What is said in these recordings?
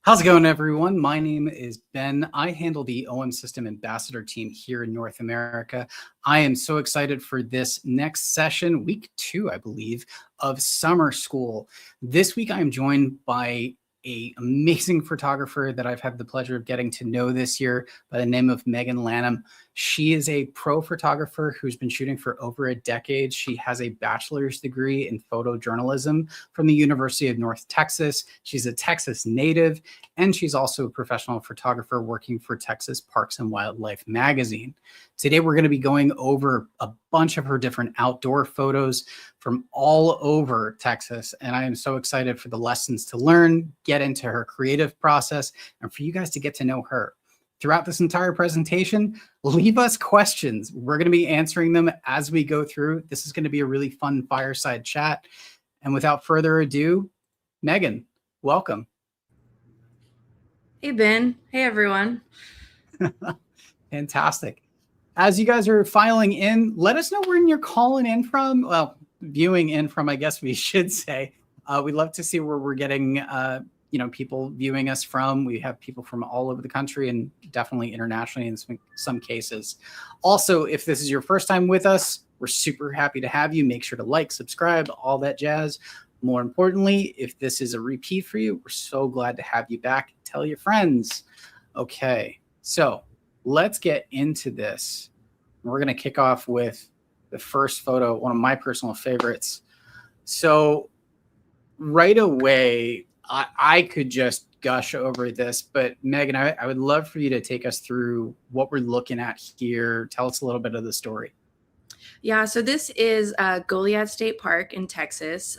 How's it going, everyone? My name is Ben. I handle the OM System Ambassador team here in North America. I am so excited for this next session, week 2, I believe, of summer school. This week, I am joined by an amazing photographer that I've had the pleasure of getting to know this year by the name of Maegan Lanham. She is a pro photographer who's been shooting for over a decade. She has a bachelor's degree in photojournalism from the University of North Texas. She's a Texas native, and she's also a professional photographer working for Texas Parks and Wildlife Magazine. Today, we're going to be going over a bunch of her different outdoor photos from all over Texas, and I am so excited for the lessons to learn, get into her creative process, and for you guys to get to know her. Throughout this entire presentation, leave us questions. We're going to be answering them as we go through. This is going to be a really fun fireside chat. And without further ado, Maegan, welcome. Hey, Ben. Hey, everyone. Fantastic. As you guys are filing in, let us know where you're calling in from. Well, viewing in from, I guess we should say. We'd love to see where we're getting people viewing us from. We have people from all over the country and definitely internationally in some cases. Also, if this is your first time with us, we're super happy to have you. Make sure to like, subscribe, all that jazz. More importantly, if this is a repeat for you, we're so glad to have you back. Tell your friends. Okay, so let's get into this. We're going to kick off with the first photo, one of my personal favorites. So right away, I could just gush over this, but Maegan, I would love for you to take us through what we're looking at here. Tell us a little bit of the story. Yeah, so this is Goliad State Park in Texas.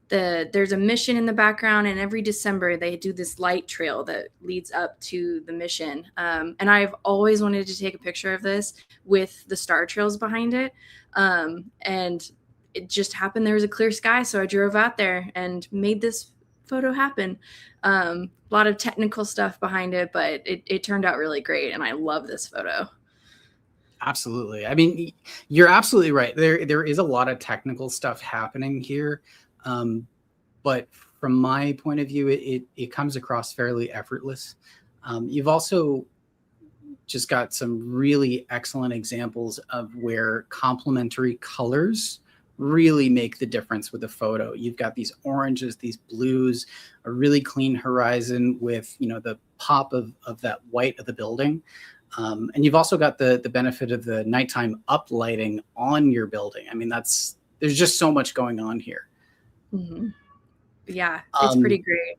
There's a mission in the background, and every December they do this light trail that leads up to the mission. And I've always wanted to take a picture of this with the star trails behind it. And it just happened there was a clear sky, so I drove out there and made this photo happen. A lot of technical stuff behind it, but it turned out really great, and I love this photo. Absolutely. I mean, you're absolutely right. There is a lot of technical stuff happening here. But from my point of view, it comes across fairly effortless. You've also just got some really excellent examples of where complementary colors really make the difference with the photo. You've got these oranges, these blues, a really clean horizon with, the pop of that white of the building. And you've also got the benefit of the nighttime uplighting on your building. I mean, there's just so much going on here. Mm-hmm. Yeah, it's pretty great.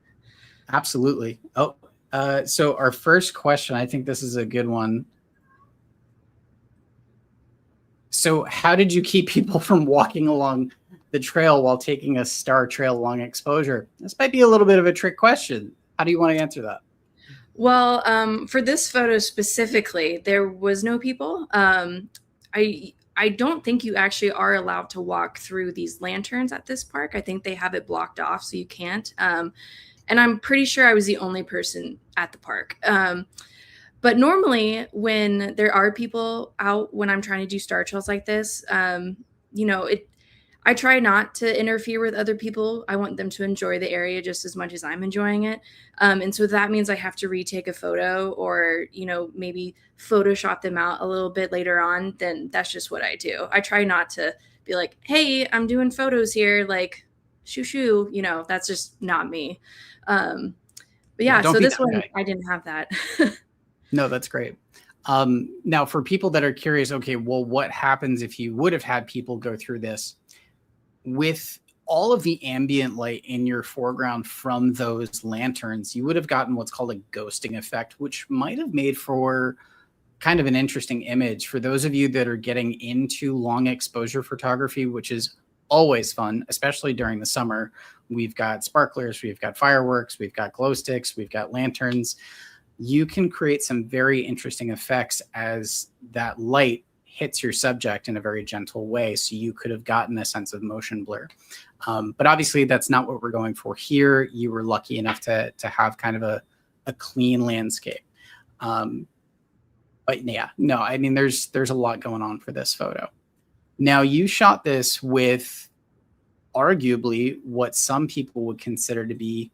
Absolutely. So our first question, I think this is a good one. So how did you keep people from walking along the trail while taking a star trail long exposure? This might be a little bit of a trick question. How do you want to answer that? Well, for this photo specifically, there was no people. I don't think you actually are allowed to walk through these lanterns at this park. I think they have it blocked off, so you can't. And I'm pretty sure I was the only person at the park. But normally when there are people out, when I'm trying to do star trails like this, I try not to interfere with other people. I want them to enjoy the area just as much as I'm enjoying it. And so that means I have to retake a photo or, maybe Photoshop them out a little bit later on. Then that's just what I do. I try not to be like, hey, I'm doing photos here. Like, shoo, that's just not me. But yeah, so this one, I didn't have that. No, that's great. Now, for people that are curious, okay, well, what happens if you would have had people go through this? With all of the ambient light in your foreground from those lanterns, you would have gotten what's called a ghosting effect, which might have made for kind of an interesting image. For those of you that are getting into long exposure photography, which is always fun, especially during the summer, we've got sparklers, we've got fireworks, we've got glow sticks, we've got lanterns. You can create some very interesting effects as that light hits your subject in a very gentle way. So you could have gotten a sense of motion blur. But obviously that's not what we're going for here. You were lucky enough to have kind of a clean landscape. But yeah, no, I mean, there's a lot going on for this photo. Now you shot this with arguably what some people would consider to be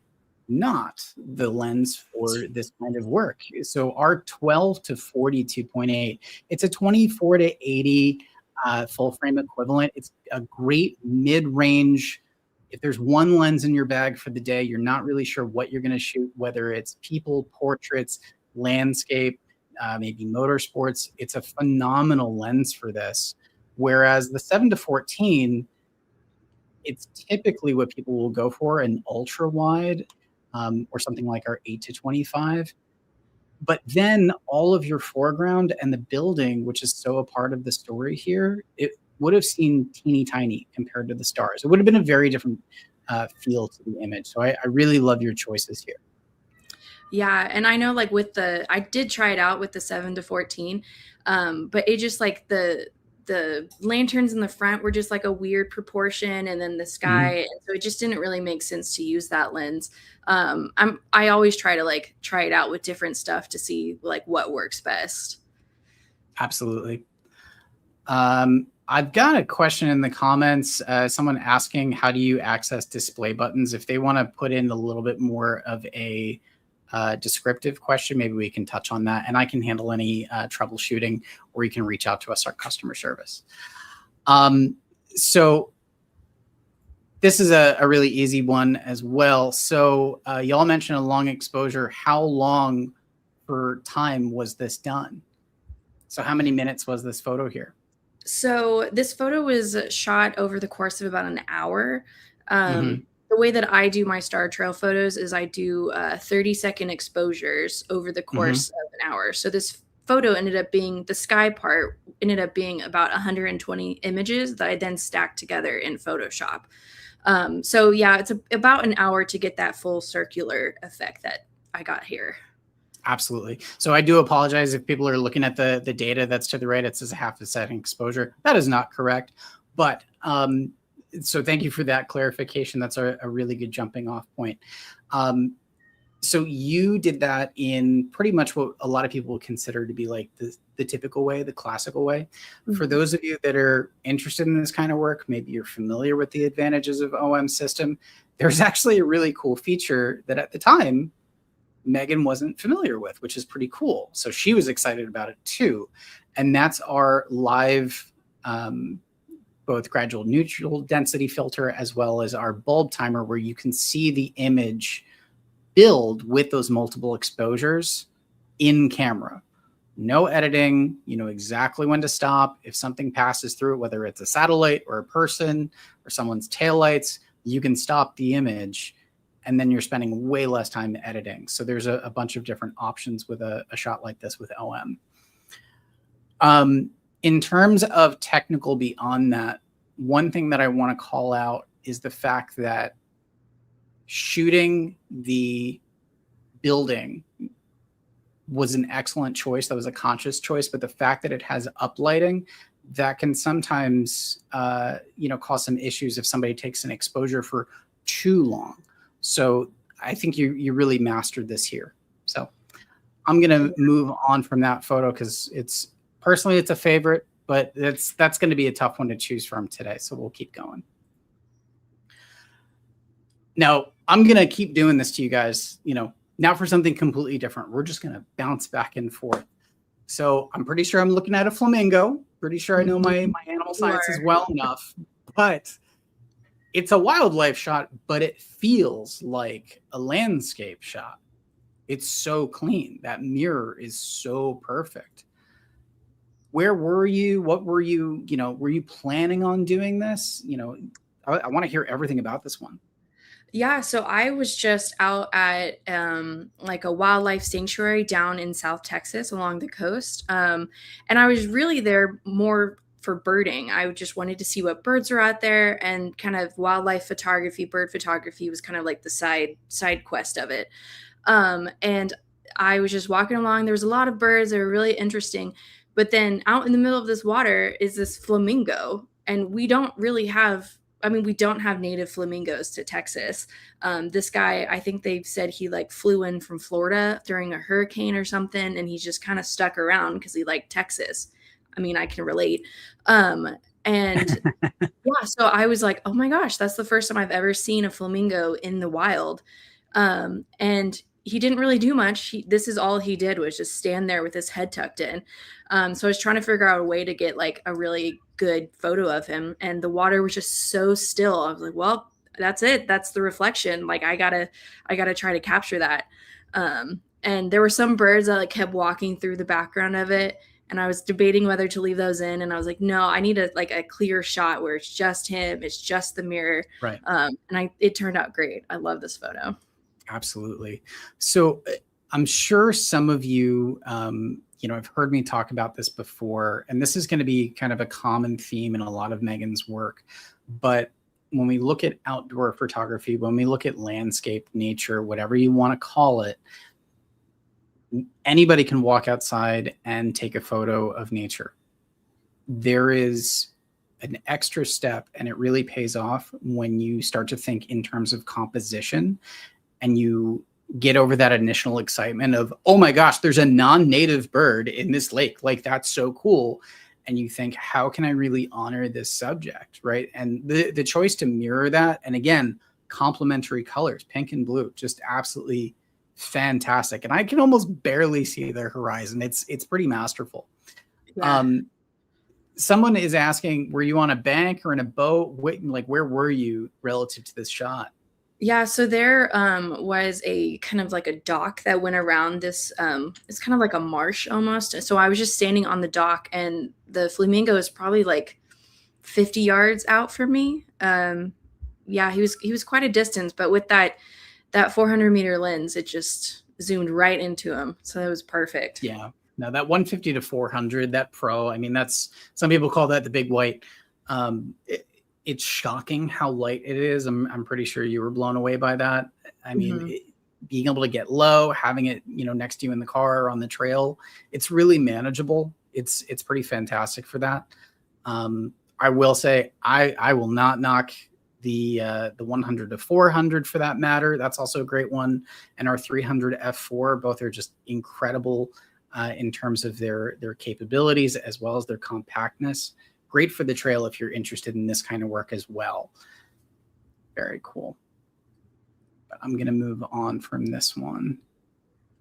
not the lens for this kind of work. So our 12 to 42.8, it's a 24 to 80 full frame equivalent. It's a great mid-range. If there's one lens in your bag for the day, you're not really sure what you're going to shoot, whether it's people, portraits, landscape, maybe motorsports. It's a phenomenal lens for this. Whereas the 7 to 14, it's typically what people will go for an ultra wide, or something like our 8 to 25. But then all of your foreground and the building, which is so a part of the story here, it would have seemed teeny tiny compared to the stars. It would have been a very different feel to the image. So I really love your choices here. Yeah, and I know like I did try it out with the 7 to 14, but it just like the lanterns in the front were just like a weird proportion, and then the sky, and so it just didn't really make sense to use that lens. I always try to like try it out with different stuff to see like what works best. Absolutely. I've got a question in the comments, someone asking, how do you access display buttons? If they want to put in a little bit more of a descriptive question, maybe we can touch on that, and I can handle any troubleshooting, or you can reach out to us, our customer service. So this is a really easy one as well. So y'all mentioned a long exposure. How long for time was this done? So how many minutes was this photo here? So this photo was shot over the course of about an hour. The way that I do my star trail photos is I do 30-second exposures over the course of an hour. So this photo ended up being, the sky part ended up being about 120 images that I then stacked together in Photoshop. So yeah, it's about an hour to get that full circular effect that I got here. Absolutely. So I do apologize if people are looking at the data that's to the right. It says a half a second exposure. That is not correct. But so thank you for that clarification. That's a really good jumping off point. So you did that in pretty much what a lot of people would consider to be like the typical way, the classical way. For those of you that are interested in this kind of work, maybe you're familiar with the advantages of OM system. There's actually a really cool feature that at the time, Megan wasn't familiar with, which is pretty cool. So she was excited about it too. And that's our live, both gradual neutral density filter, as well as our bulb timer, where you can see the image build with those multiple exposures in camera. No editing, you know exactly when to stop. If something passes through it, whether it's a satellite or a person or someone's taillights, you can stop the image, and then you're spending way less time editing. So there's a bunch of different options with a shot like this with OM. In terms of technical beyond that, one thing that I want to call out is the fact that shooting the building was an excellent choice. That was a conscious choice, but the fact that it has uplighting, that can sometimes cause some issues if somebody takes an exposure for too long. So I think you really mastered this here. So I'm going to move on from that photo because it's a favorite, but that's going to be a tough one to choose from today. So we'll keep going. Now I'm going to keep doing this to you guys, now for something completely different. We're just going to bounce back and forth. So I'm pretty sure I'm looking at a flamingo. Pretty sure I know my animal sciences well enough, but it's a wildlife shot, but it feels like a landscape shot. It's so clean. That mirror is so perfect. Where were you? What were you, were you planning on doing this? I want to hear everything about this one. Yeah, so I was just out at like a wildlife sanctuary down in South Texas along the coast. And I was really there more for birding. I just wanted to see what birds are out there, and kind of wildlife photography, bird photography was kind of like the side quest of it. And I was just walking along. There was a lot of birds. They were really interesting. But then out in the middle of this water is this flamingo, and we don't have native flamingos to Texas. This guy, I think they've said he like flew in from Florida during a hurricane or something, and he's just kind of stuck around because he liked Texas. I mean, I can relate. And yeah, so I was like, oh my gosh, that's the first time I've ever seen a flamingo in the wild. And he didn't really do much. This is all he did, was just stand there with his head tucked in. So I was trying to figure out a way to get like a really good photo of him, and the water was just so still. I was like, well, that's it. That's the reflection. Like I gotta try to capture that. And there were some birds that like kept walking through the background of it, and I was debating whether to leave those in. And I was like, no, I need a clear shot where it's just him, it's just the mirror. Right. And it turned out great. I love this photo. Absolutely. So I'm sure some of you, have heard me talk about this before, and this is going to be kind of a common theme in a lot of Megan's work. But when we look at outdoor photography, when we look at landscape, nature, whatever you want to call it, anybody can walk outside and take a photo of nature. There is an extra step, and it really pays off when you start to think in terms of composition, and you get over that initial excitement of, oh my gosh, there's a non-native bird in this lake. Like, that's so cool. And you think, how can I really honor this subject, right? And the choice to mirror that, and again, complementary colors, pink and blue, just absolutely fantastic. And I can almost barely see their horizon. It's pretty masterful. Yeah. Someone is asking, were you on a bank or in a boat? Where were you relative to this shot? Yeah, so there was a kind of like a dock that went around this, it's kind of like a marsh almost. So I was just standing on the dock, and the flamingo is probably like 50 yards out from me. Yeah, he was quite a distance, but with that 400-meter lens, it just zoomed right into him. So that was perfect. Yeah, now that 150 to 400, that pro, I mean, that's, some people call that the big white. It's shocking how light it is. I'm pretty sure you were blown away by that. I mean, being able to get low, having it, next to you in the car or on the trail, it's really manageable. It's pretty fantastic for that. I will say, I will not knock the 100 to 400 for that matter. That's also a great one. And our 300 f4, both are just incredible in terms of their capabilities as well as their compactness. Great for the trail if you're interested in this kind of work as well. Very cool. But I'm going to move on from this one.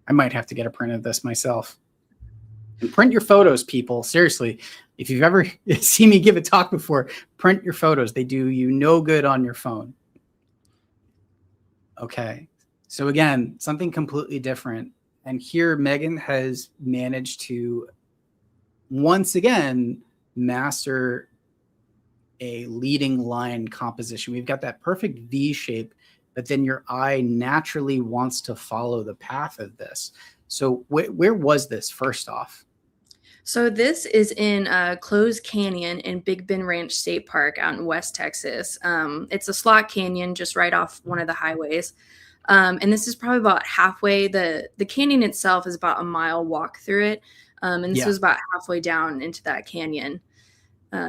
I might have to get a print of this myself. And print your photos, people. Seriously, if you've ever seen me give a talk before, print your photos. They do you no good on your phone. Okay. So again, something completely different. And here Megan has managed to, once again, master a leading line composition. We've got that perfect V shape, but then your eye naturally wants to follow the path of this. So where was this first off? So this is in Closed Canyon in Big Bend Ranch State Park out in West Texas. It's a slot canyon just right off one of the highways. And this is probably about halfway. The canyon itself is about a mile walk through it. And this was about halfway down into that canyon,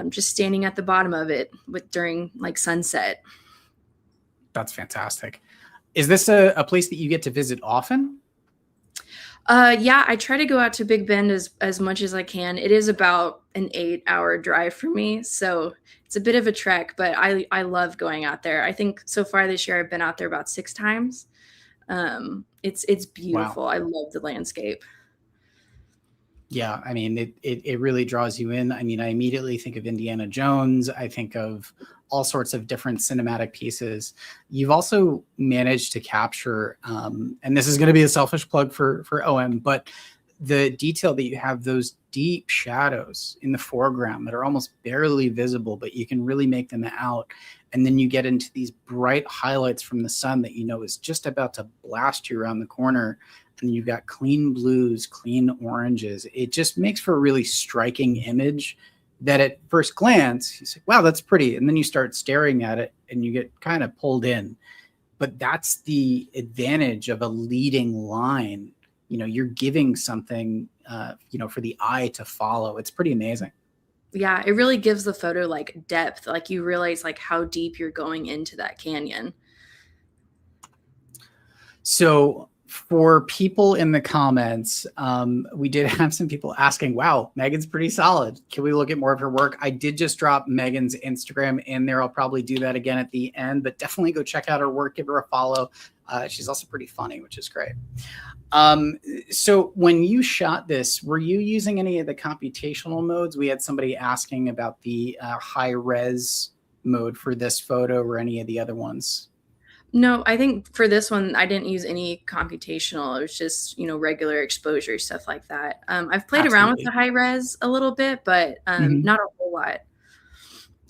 just standing at the bottom of it during like sunset. That's fantastic. Is this a place that you get to visit often? Yeah, I try to go out to Big Bend as much as I can. It is about an 8-hour drive for me, so it's a bit of a trek, but I love going out there. I think so far this year I've been out there about 6 times. It's beautiful. Wow. I love the landscape. Yeah, I mean, it really draws you in. I mean, I immediately think of Indiana Jones. I think of all sorts of different cinematic pieces. You've also managed to capture, and this is going to be a selfish plug for OM, but the detail that you have, those deep shadows in the foreground that are almost barely visible, but you can really make them out. And then you get into these bright highlights from the sun that you know is just about to blast you around the corner. And you've got clean blues, clean oranges. It just makes for a really striking image that at first glance, you say, wow, that's pretty. And then you start staring at it and you get kind of pulled in. But that's the advantage of a leading line. You know, you're giving something, for the eye to follow. It's pretty amazing. Yeah, it really gives the photo like depth. Like you realize like how deep you're going into that canyon. So for people in the comments, we did have some people asking, wow, Megan's pretty solid. Can we look at more of her work? I did just drop Megan's Instagram in there. I'll probably do that again at the end, but definitely go check out her work, give her a follow. She's also pretty funny, which is great. So when you shot this, were you using any of the computational modes? We had somebody asking about the high res mode for this photo or any of the other ones. No, I think for this one, I didn't use any computational. It was just, regular exposure, stuff like that. I've played around with the high res a little bit, but not a whole lot.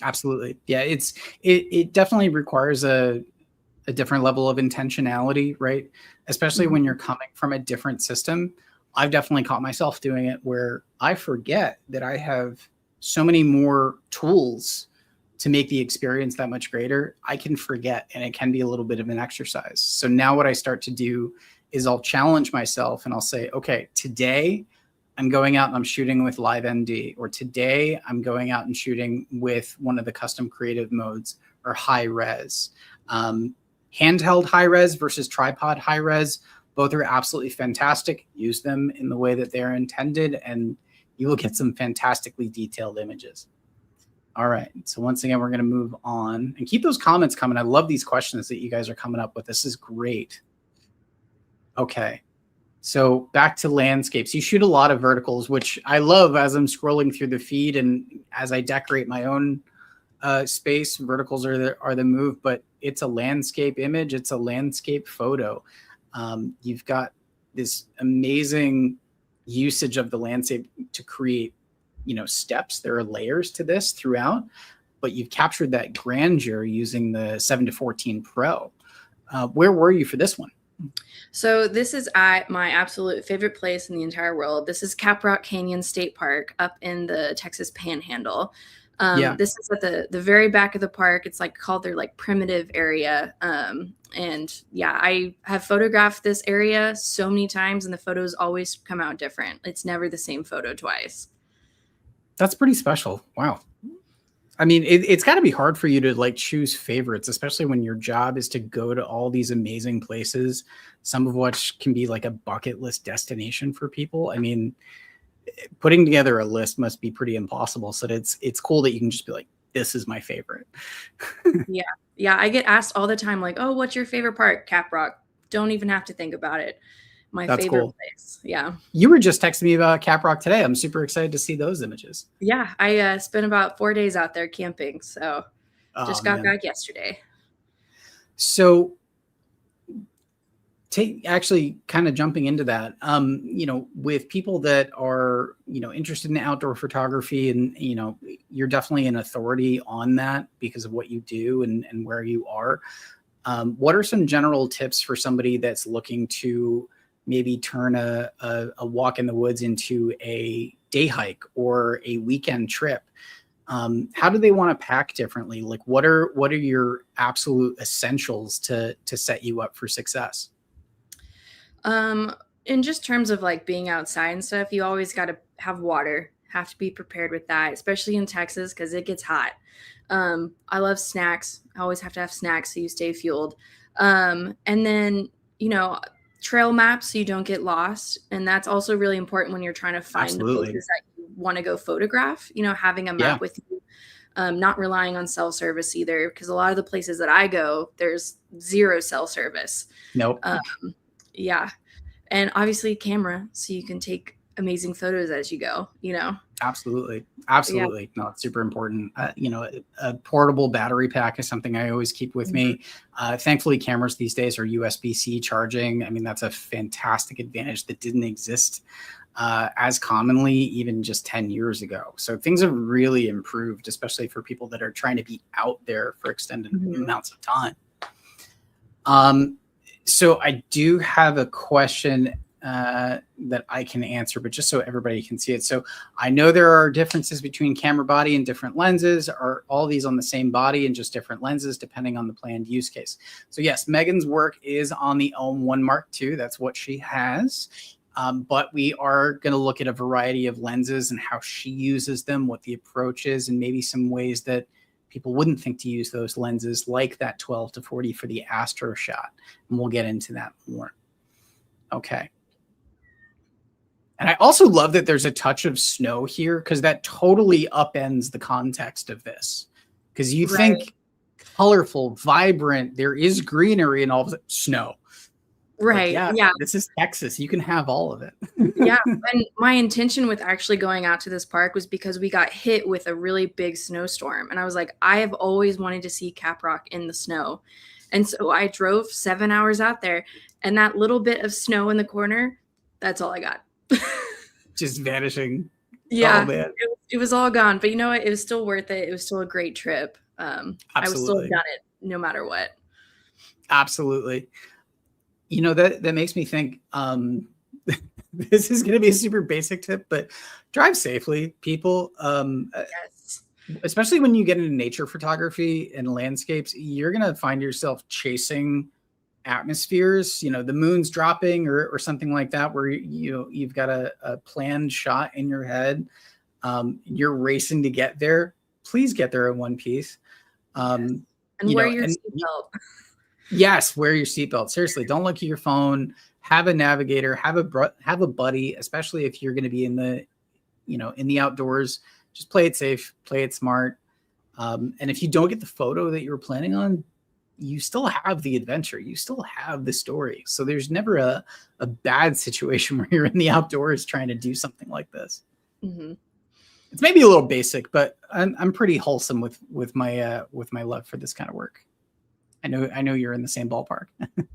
Absolutely. Yeah, it definitely requires a different level of intentionality, right? Especially when you're coming from a different system. I've definitely caught myself doing it where I forget that I have so many more tools to make the experience that much greater. I can forget, and it can be a little bit of an exercise. So now what I start to do is I'll challenge myself and I'll say, okay, today I'm going out and I'm shooting with Live ND, or today I'm going out and shooting with one of the custom creative modes or high res. Handheld high res versus tripod high res, both are absolutely fantastic. Use them in the way that they're intended, and you will get some fantastically detailed images. All right. So once again, we're going to move on and keep those comments coming. I love these questions that you guys are coming up with. This is great. Okay. So back to landscapes. You shoot a lot of verticals, which I love as I'm scrolling through the feed and as I decorate my own space. Verticals are the move, but it's a landscape image. It's a landscape photo. You've got this amazing usage of the landscape to create steps. There are layers to this throughout, but you've captured that grandeur using the 7-14 Pro. Where were you for this one? So this is at my absolute favorite place in the entire world. This is Caprock Canyon State Park up in the Texas Panhandle. This is at the very back of the park. It's called their primitive area. And yeah, I have photographed this area so many times and the photos always come out different. It's never the same photo twice. That's pretty special. Wow. I mean, it's got to be hard for you to choose favorites, especially when your job is to go to all these amazing places, some of which can be a bucket list destination for people. I mean, putting together a list must be pretty impossible. So it's cool that you can just be like, this is my favorite. Yeah. I get asked all the time, oh, what's your favorite part? Caprock. Don't even have to think about it. That's favorite place. Yeah. You were just texting me about Caprock today. I'm super excited to see those images. Yeah. I spent about 4 days out there camping. So just got back yesterday. So actually kind of jumping into that, with people that are, interested in outdoor photography and, you're definitely an authority on that because of what you do and where you are. What are some general tips for somebody that's looking to maybe turn a walk in the woods into a day hike or a weekend trip? How do they want to pack differently? What are your absolute essentials to set you up for success? In just terms of being outside and stuff, you always got to have water, have to be prepared with that, especially in Texas, because it gets hot. I love snacks. I always have to have snacks so you stay fueled. And then, trail maps so you don't get lost. And that's also really important when you're trying to find the places that you want to go photograph, having a map with you, not relying on cell service either, because a lot of the places that I go, there's zero cell service. Nope. Yeah. And obviously camera, so you can take amazing photos as you go, Absolutely. Yeah. No, it's super important. A portable battery pack is something I always keep with me. Thankfully, cameras these days are USB-C charging. I mean, that's a fantastic advantage that didn't exist as commonly even just 10 years ago. So things have really improved, especially for people that are trying to be out there for extended amounts of time. So I do have a question that I can answer, but just so everybody can see it. So I know there are differences between camera body and different lenses. Are all these on the same body and just different lenses depending on the planned use case? So yes, Megan's work is on the OM1 Mark II. That's what she has. But we are going to look at a variety of lenses and how she uses them, what the approach is, and maybe some ways that people wouldn't think to use those lenses, like that 12-40 for the Astro shot. And we'll get into that more. Okay. And I also love that there's a touch of snow here, because that totally upends the context of this. Because you think colorful, vibrant, there is greenery, and all of a snow. Like, yeah, this is Texas. You can have all of it. Yeah. And my intention with actually going out to this park was because we got hit with a really big snowstorm. And I was like, I have always wanted to see Caprock in the snow. And so I drove 7 hours out there, and that little bit of snow in the corner, that's all I got. Just vanishing. Yeah. Oh, man. It was all gone. But you know what? It was still worth it. It was still a great trip. I would still have done it no matter what. Absolutely. You know, that makes me think, this is going to be a super basic tip, but drive safely, people. Yes. Especially when you get into nature photography and landscapes, you're going to find yourself chasing atmospheres, you know, the moon's dropping or something like that, where you've got a planned shot in your head. You're racing to get there. Please get there in one piece. And wear your seatbelt. Yes, wear your seatbelt. Seriously, don't look at your phone. Have a navigator. Have a buddy, especially if you're going to be in the outdoors. Just play it safe. Play it smart. And if you don't get the photo that you were planning on, you still have the adventure. You still have the story. So there's never a bad situation where you're in the outdoors trying to do something like this. Mm-hmm. It's maybe a little basic, but I'm pretty wholesome with my love for this kind of work. I know you're in the same ballpark.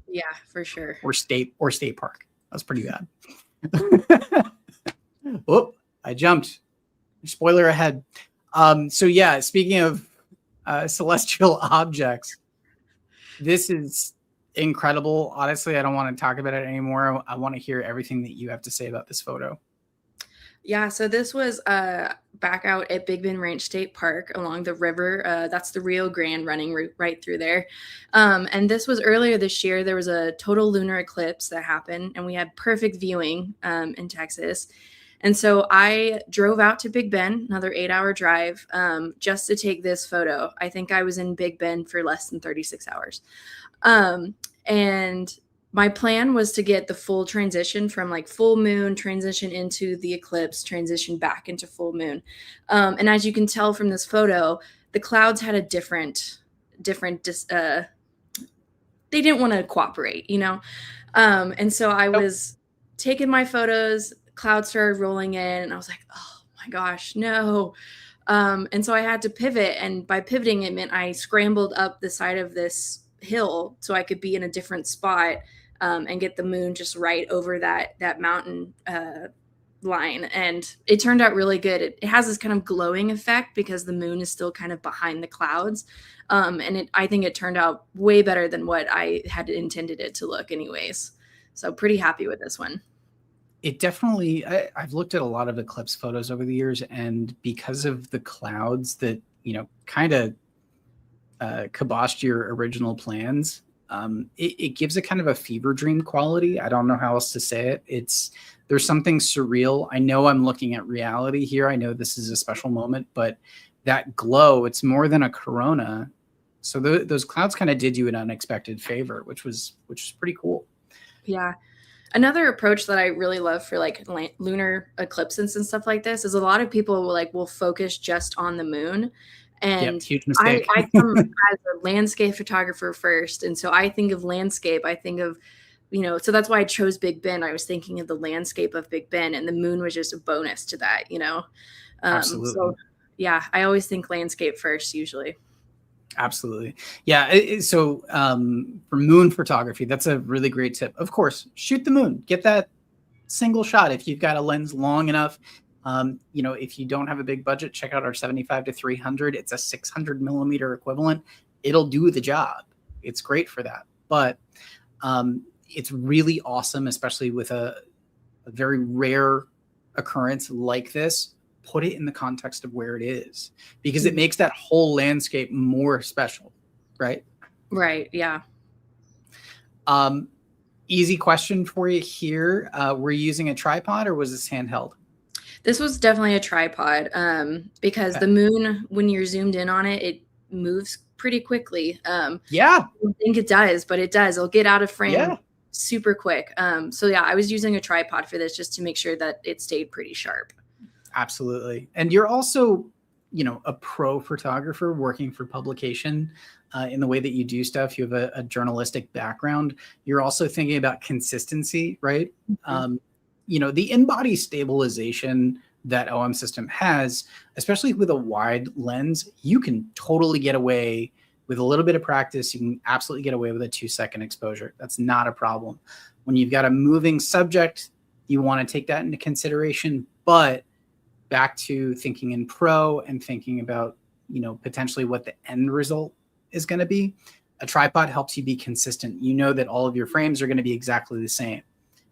Yeah, for sure. Or state park. That's pretty bad. Oh, I jumped. Spoiler ahead. So yeah, speaking of celestial objects, this is incredible. Honestly, I don't want to talk about it anymore. I want to hear everything that you have to say about this photo. Yeah, so this was back out at Big Bend Ranch State Park along the river. That's the Rio Grande running right through there. And this was earlier this year. There was a total lunar eclipse that happened, and we had perfect viewing in Texas. And so I drove out to Big Bend, another 8-hour drive, just to take this photo. I think I was in Big Bend for less than 36 hours. And my plan was to get the full transition from like full moon, transition into the eclipse, transition back into full moon. And as you can tell from this photo, the clouds had a different, they didn't want to cooperate, you know? And so I was taking my photos, clouds started rolling in, and I was like, oh my gosh, no. And so I had to pivot. And by pivoting, it meant I scrambled up the side of this hill so I could be in a different spot and get the moon just right over that mountain line. And it turned out really good. It has this kind of glowing effect because the moon is still kind of behind the clouds. And I think it turned out way better than what I had intended it to look anyways. So pretty happy with this one. It definitely, I've looked at a lot of eclipse photos over the years, and because of the clouds that, kind of kiboshed your original plans, it gives a kind of a fever dream quality. I don't know how else to say it. There's something surreal. I know I'm looking at reality here. I know this is a special moment, but that glow, it's more than a corona. So those clouds kind of did you an unexpected favor, which was pretty cool. Yeah. Another approach that I really love for like lunar eclipses and stuff like this is a lot of people will focus just on the moon. And huge mistake. I come as a landscape photographer first. And so I think of landscape, I think of, so that's why I chose Big Bend. I was thinking of the landscape of Big Bend, and the moon was just a bonus to that, Absolutely. So yeah, I always think landscape first usually. Absolutely. Yeah. So for moon photography, that's a really great tip. Of course, shoot the moon, get that single shot. If you've got a lens long enough, if you don't have a big budget, check out our 75-300. It's a 600 millimeter equivalent. It'll do the job. It's great for that. But it's really awesome, especially with a very rare occurrence like this. Put it in the context of where it is, because it makes that whole landscape more special, right? Right. Yeah. Easy question for you here. Were you using a tripod or was this handheld? This was definitely a tripod because the moon, when you're zoomed in on it, it moves pretty quickly. Yeah. I don't think it does, but it does. It'll get out of frame super quick. So yeah, I was using a tripod for this just to make sure that it stayed pretty sharp. Absolutely. And you're also, a pro photographer working for publication in the way that you do stuff. You have a journalistic background. You're also thinking about consistency, right? Mm-hmm. The in-body stabilization that OM system has, especially with a wide lens, you can totally get away with a little bit of practice. You can absolutely get away with a 2-second exposure. That's not a problem. When you've got a moving subject, you want to take that into consideration, but back to thinking in pro and thinking about, potentially what the end result is going to be. A tripod helps you be consistent. You know that all of your frames are going to be exactly the same.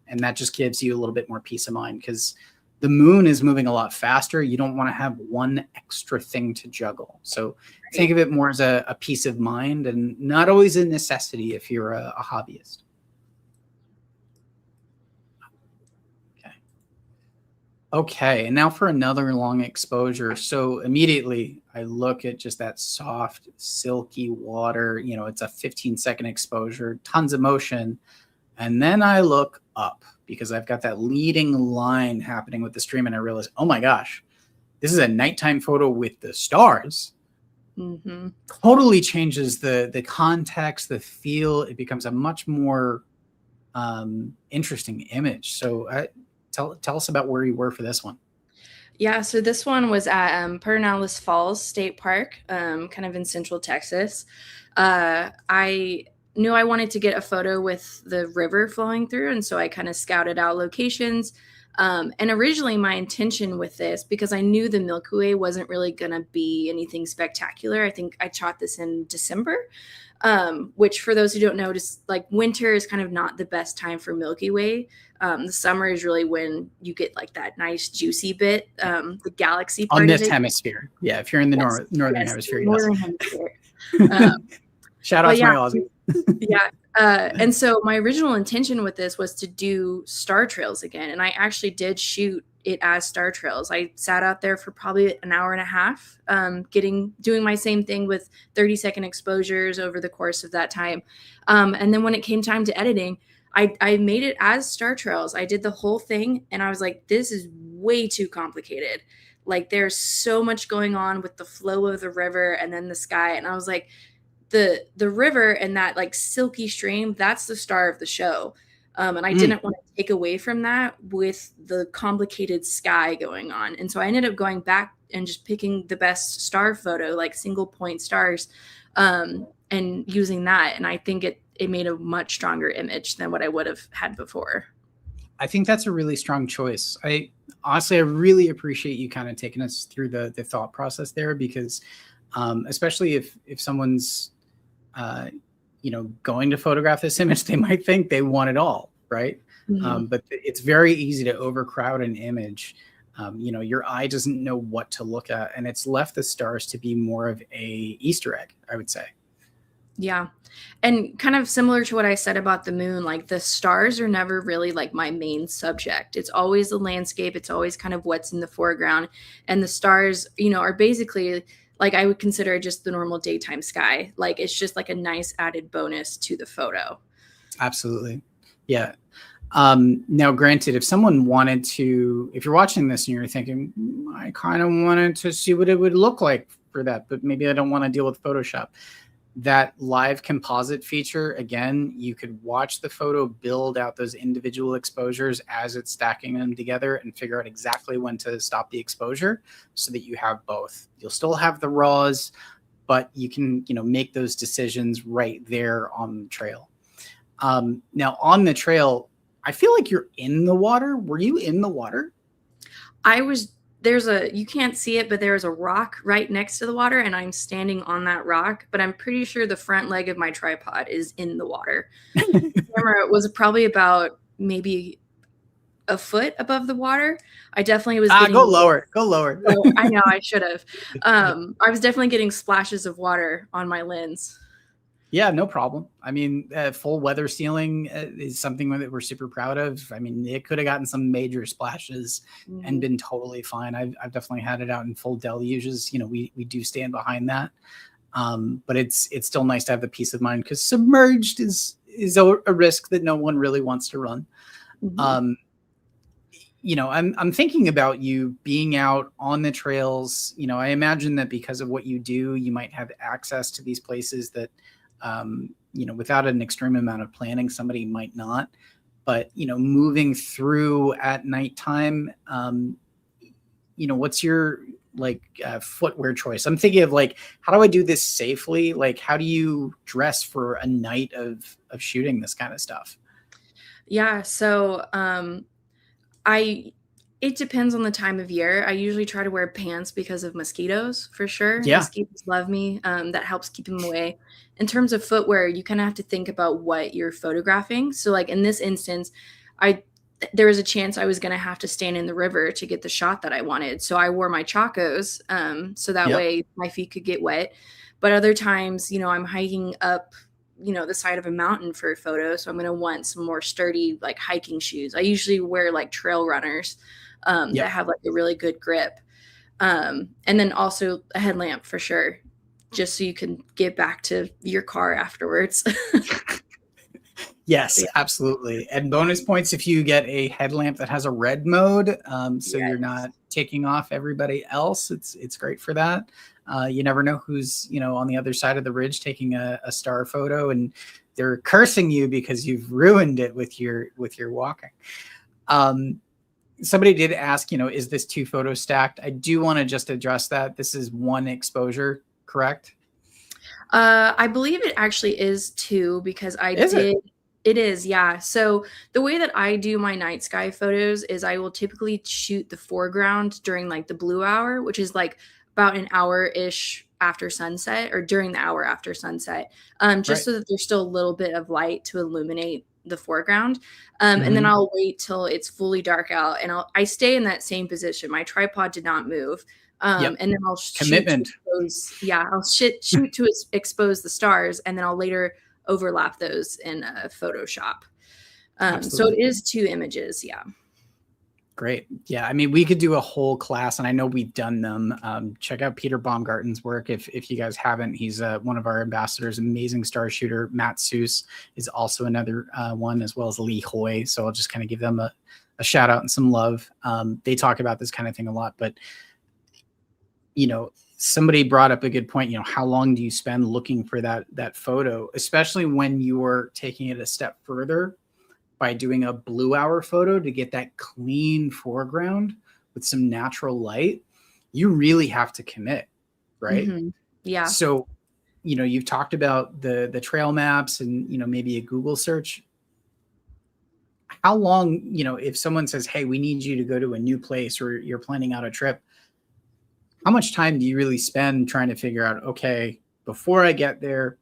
And that just gives you a little bit more peace of mind, because the moon is moving a lot faster. You don't want to have one extra thing to juggle. So think of it more as a peace of mind, and not always a necessity if you're a hobbyist. Okay, and now for another long exposure. So immediately I look at just that soft, silky water. It's a 15-second exposure, tons of motion. And then I look up because I've got that leading line happening with the stream, and I realize, oh my gosh, this is a nighttime photo with the stars. Mm-hmm. Totally changes the context, the feel. It becomes a much more interesting image. So tell us about where you were for this one. Yeah, so this one was at Pedernales Falls State Park, kind of in central Texas. I knew I wanted to get a photo with the river flowing through, and so I kind of scouted out locations. And originally my intention with this, because I knew the Milky Way wasn't really going to be anything spectacular, I think I shot this in December, which for those who don't know, just like winter is kind of not the best time for Milky Way. The summer is really when you get like that nice juicy bit, the galaxy part on this hemisphere. Yeah, if you're in the northern hemisphere. Northern hemisphere. Shout out to my Aussie. Yeah. And so my original intention with this was to do star trails again. And I actually did shoot it as star trails. I sat out there for probably an hour and a half, doing my same thing with 30-second exposures over the course of that time. And then when it came time to editing, I made it as star trails. I did the whole thing, and I was like, this is way too complicated. Like, there's so much going on with the flow of the river and then the sky. And I was like, the river and that like silky stream, that's the star of the show. And I didn't want to take away from that with the complicated sky going on. And so I ended up going back and just picking the best star photo, like single point stars, and using that. And I think it made a much stronger image than what I would have had before. I think that's a really strong choice. I really appreciate you kind of taking us through the thought process there, because especially if someone's going to photograph this image, they might think they want it all, right? Mm-hmm. But it's very easy to overcrowd an image. Your eye doesn't know what to look at, and it's left the stars to be more of a Easter egg, I would say. Yeah. And kind of similar to what I said about the moon, like the stars are never really like my main subject. It's always the landscape. It's always kind of what's in the foreground. And the stars, are basically like I would consider just the normal daytime sky. Like it's just like a nice added bonus to the photo. Absolutely. Yeah. Now, granted, if someone wanted to, if you're watching this and you're thinking, I kind of wanted to see what it would look like for that, but maybe I don't want to deal with Photoshop. That live composite feature, again, you could watch the photo build out those individual exposures as it's stacking them together and figure out exactly when to stop the exposure so that you have both. You'll still have the raws, but you can, make those decisions right there on the trail. Now on the trail, I feel like you're in the water. Were you in the water? I was. You can't see it, but there is a rock right next to the water, and I'm standing on that rock, but I'm pretty sure the front leg of my tripod is in the water. The camera was probably about maybe a foot above the water. I definitely was getting... Go lower. Oh, I know, I should have. I was definitely getting splashes of water on my lens. Yeah, no problem. I mean, full weather sealing is something that we're super proud of. I mean, it could have gotten some major splashes and been totally fine. I've definitely had it out in full deluges. We do stand behind that. But it's still nice to have the peace of mind, because submerged is is a risk that no one really wants to run. Mhm. I'm thinking about you being out on the trails. I imagine that because of what you do, you might have access to these places that, without an extreme amount of planning, somebody might not. But, moving through at nighttime, what's your footwear choice? I'm thinking of how do I do this safely? How do you dress for a night of shooting this kind of stuff? Yeah, so I it depends on the time of year. I usually try to wear pants because of mosquitoes, for sure. Yeah. Mosquitoes love me. That helps keep them away. In terms of footwear, you kind of have to think about what you're photographing. So, like in this instance, I there was a chance I was going to have to stand in the river to get the shot that I wanted. So I wore my chacos, so that Yep. way my feet could get wet. But other times, I'm hiking up, the side of a mountain for a photo. So I'm going to want some more sturdy, like hiking shoes. I usually wear like trail runners that Yep. have like a really good grip. And then also a headlamp for sure, just so you can get back to your car afterwards. Yes, Yeah. absolutely. And bonus points if you get a headlamp that has a red mode, so you're Yes. not taking off everybody else. It's great for that. You never know who's on the other side of the ridge taking a star photo, and they're cursing you because you've ruined it with your walking. Somebody did ask, is this two photos stacked? I do want to just address that. This is one exposure, correct? I believe it actually is two because I Is it? did. It is, yeah. So the way that I do my night sky photos is I will typically shoot the foreground during like the blue hour, which is like about an hour ish after sunset or during the hour after sunset, just Right. so that there's still a little bit of light to illuminate the foreground. And then Hmm. I'll wait till it's fully dark out and I stay in that same position. My tripod did not move. Yep. And then I'll shoot to Commitment. expose, yeah, I'll shoot to expose the stars, and then I'll later overlap those in Photoshop. So it Absolutely. is two images, yeah. Great. Yeah. I mean, we could do a whole class, and I know we've done them. Check out Peter Baumgarten's work if you guys haven't. He's one of our ambassadors, amazing star shooter. Matt Seuss is also another one, as well as Lee Hoy. So I'll just kind of give them a shout out and some love. They talk about this kind of thing a lot, but somebody brought up a good point. How long do you spend looking for that photo, especially when you're taking it a step further by doing a blue hour photo to get that clean foreground with some natural light? You really have to commit, right? Mhm. Yeah. So, you've talked about the trail maps and, maybe a Google search. How long, if someone says, hey, we need you to go to a new place or you're planning out a trip, how much time do you really spend trying to figure out, okay, before I get there,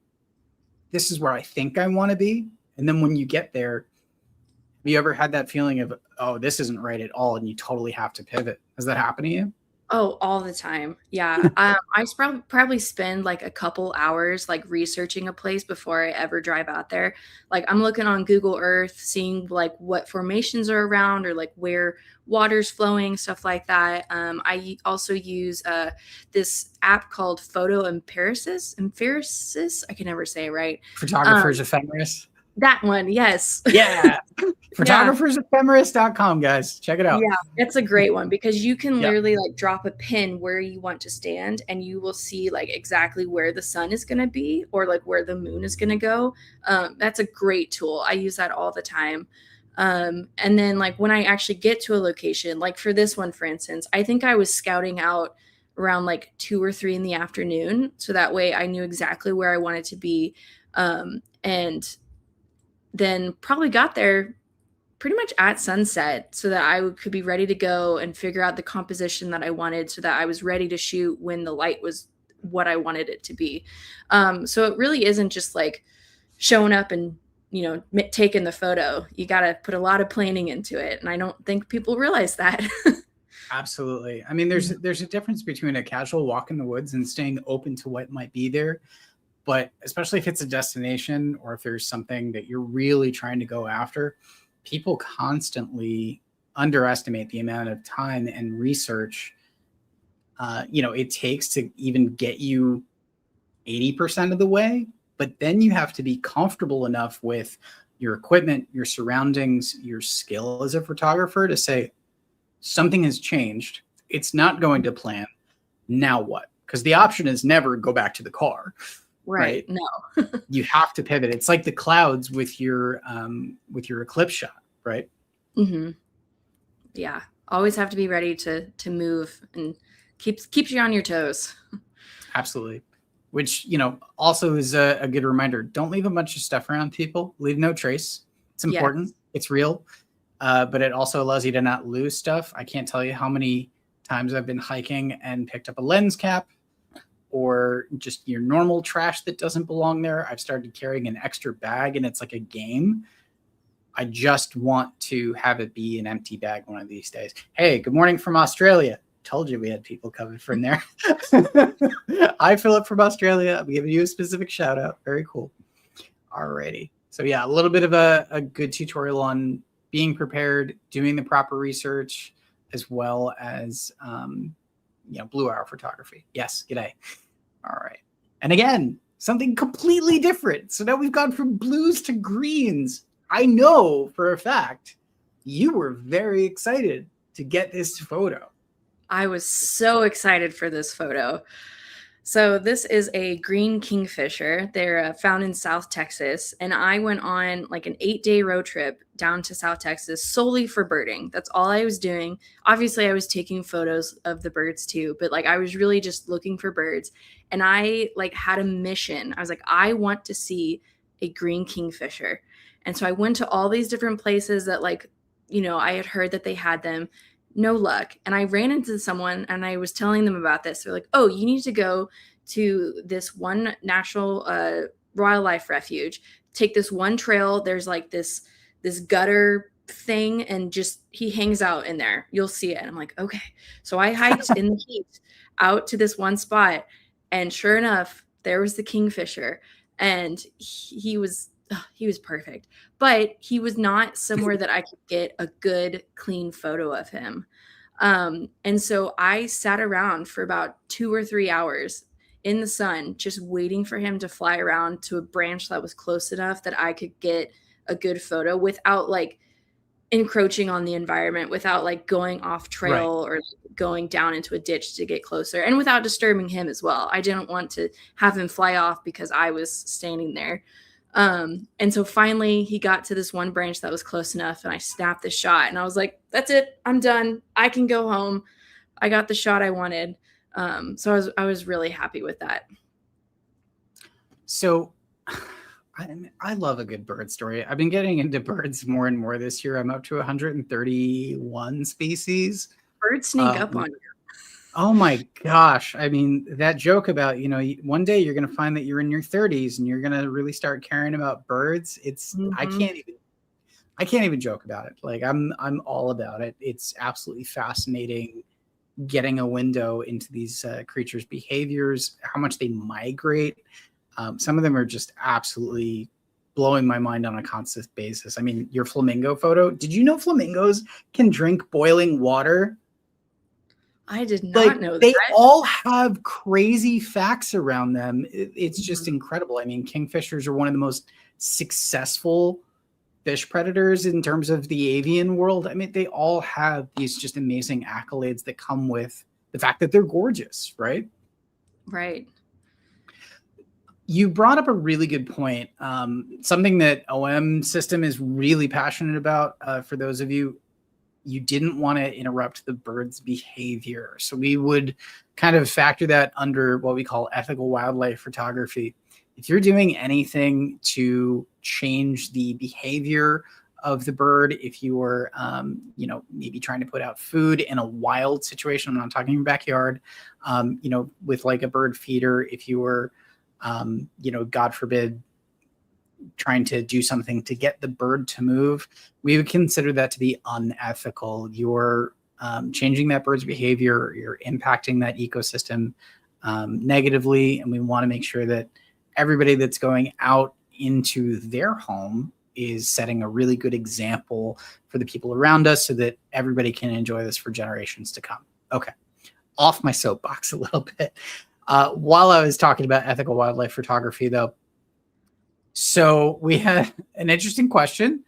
this is where I think I want to be? And then when you get there, have you ever had that feeling of, oh, this isn't right at all, and you totally have to pivot? Has that happened to you? Oh, all the time. Yeah. Probably spend like a couple hours like researching a place before I ever drive out there. Like I'm looking on Google Earth, seeing like what formations are around or like where water's flowing, stuff like that. Also use this app called Photo Empiricist. Empiricist? I can never say it right. Photographers Um, Ephemeris. that one, yes. Yeah. Yeah. Photographersephemeris.com, guys. Check it out. Yeah, it's a great one because you can Yep. literally like drop a pin where you want to stand and you will see like exactly where the sun is going to be or like where the moon is going to go. That's a great tool. I use that all the time. And then like when I actually get to a location, like for this one, for instance, I think I was scouting out around like 2 or 3 in the afternoon. So that way I knew exactly where I wanted to be. And then probably got there pretty much at sunset so that I could be ready to go and figure out the composition that I wanted so that I was ready to shoot when the light was what I wanted it to be. So it really isn't just like showing up and, taking the photo. You got to put a lot of planning into it. And I don't think people realize that. Absolutely. I mean, there's a difference between a casual walk in the woods and staying open to what might be there. But especially if it's a destination or if there's something that you're really trying to go after, people constantly underestimate the amount of time and research it takes to even get you 80% of the way. But then you have to be comfortable enough with your equipment, your surroundings, your skill as a photographer to say, something has changed. It's not going to plan. Now what? Because the option is never go back to the car. Right. No. You have to pivot. It's like the clouds with your eclipse shot, right? Mm-hmm. Yeah. Always have to be ready to move, and keeps you on your toes. Absolutely. Which, also is a good reminder. Don't leave a bunch of stuff around people. Leave no trace. It's important. Yes. It's real. But it also allows you to not lose stuff. I can't tell you how many times I've been hiking and picked up a lens cap or just your normal trash that doesn't belong there. I've started carrying an extra bag, and it's like a game. I just want to have it be an empty bag one of these days. Hey, good morning from Australia. Told you we had people coming from there. Hi, Philip from Australia. I'm giving you a specific shout out. Very cool. Alrighty. So yeah, a little bit of a good tutorial on being prepared, doing the proper research, as well as blue hour photography. Yes, g'day. All right. And again, something completely different. So now we've gone from blues to greens. I know for a fact you were very excited to get this photo. I was so excited for this photo. So this is a green kingfisher. They're found in South Texas. And I went on like an 8-day road trip down to South Texas solely for birding. That's all I was doing. Obviously, I was taking photos of the birds too, but like I was really just looking for birds. And I like had a mission. I was like, I want to see a green kingfisher. And so I went to all these different places that I had heard that they had them. No luck. And I ran into someone and I was telling them about this. They're like, oh, you need to go to this one national wildlife refuge, take this one trail. There's like this gutter thing, and just he hangs out in there. You'll see it. And I'm like, okay. So I hiked in the heat out to this one spot, and sure enough, there was the kingfisher, and he was perfect, but he was not somewhere that I could get a good, clean photo of him. And so I sat around for about 2 or 3 hours in the sun, just waiting for him to fly around to a branch that was close enough that I could get a good photo without like encroaching on the environment, without like going off trail or going down into a ditch to get closer, and without disturbing him as well. I didn't want to have him fly off because I was standing there. And so finally he got to this one branch that was close enough, and I snapped the shot, and I was like, that's it. I'm done. I can go home. I got the shot I wanted. So I was really happy with that. So I love a good bird story. I've been getting into birds more and more this year. I'm up to 131 species. Birds sneak up on you. Oh my gosh. I mean, that joke about, one day you're going to find that you're in your 30s and you're going to really start caring about birds. It's, I can't even joke about it. Like I'm all about it. It's absolutely fascinating getting a window into these creatures' behaviors, how much they migrate. Some of them are just absolutely blowing my mind on a constant basis. I mean, your flamingo photo, did you know flamingos can drink boiling water? I did not know that. They all have crazy facts around them. It's just incredible. I mean, kingfishers are one of the most successful fish predators in terms of the avian world. I mean, they all have these just amazing accolades that come with the fact that they're gorgeous, right? Right. You brought up a really good point. Something that OMSYSTEM is really passionate about. For those of you, you didn't want to interrupt the bird's behavior. So we would kind of factor that under what we call ethical wildlife photography. If you're doing anything to change the behavior of the bird, if you are, maybe trying to put out food in a wild situation, I'm not talking your backyard, with like a bird feeder, if you were, God forbid, trying to do something to get the bird to move, we would consider that to be unethical. You're changing that bird's behavior, you're impacting that ecosystem negatively, and we want to make sure that everybody that's going out into their home is setting a really good example for the people around us so that everybody can enjoy this for generations to come. Okay, off my soapbox a little bit. While I was talking about ethical wildlife photography, though, So we had an interesting question.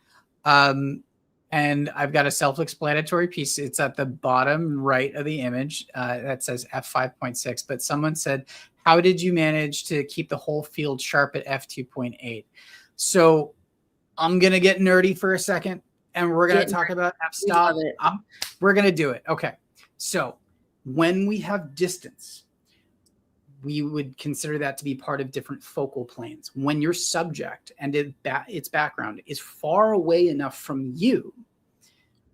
And I've got a self-explanatory piece. It's at the bottom right of the image that says f5.6. But someone said, how did you manage to keep the whole field sharp at f2.8? So I'm going to get nerdy for a second, and we're going to talk about f-stop. We're going to do it. Okay. So when we have distance, we would consider that to be part of different focal planes. When your subject and its background is far away enough from you,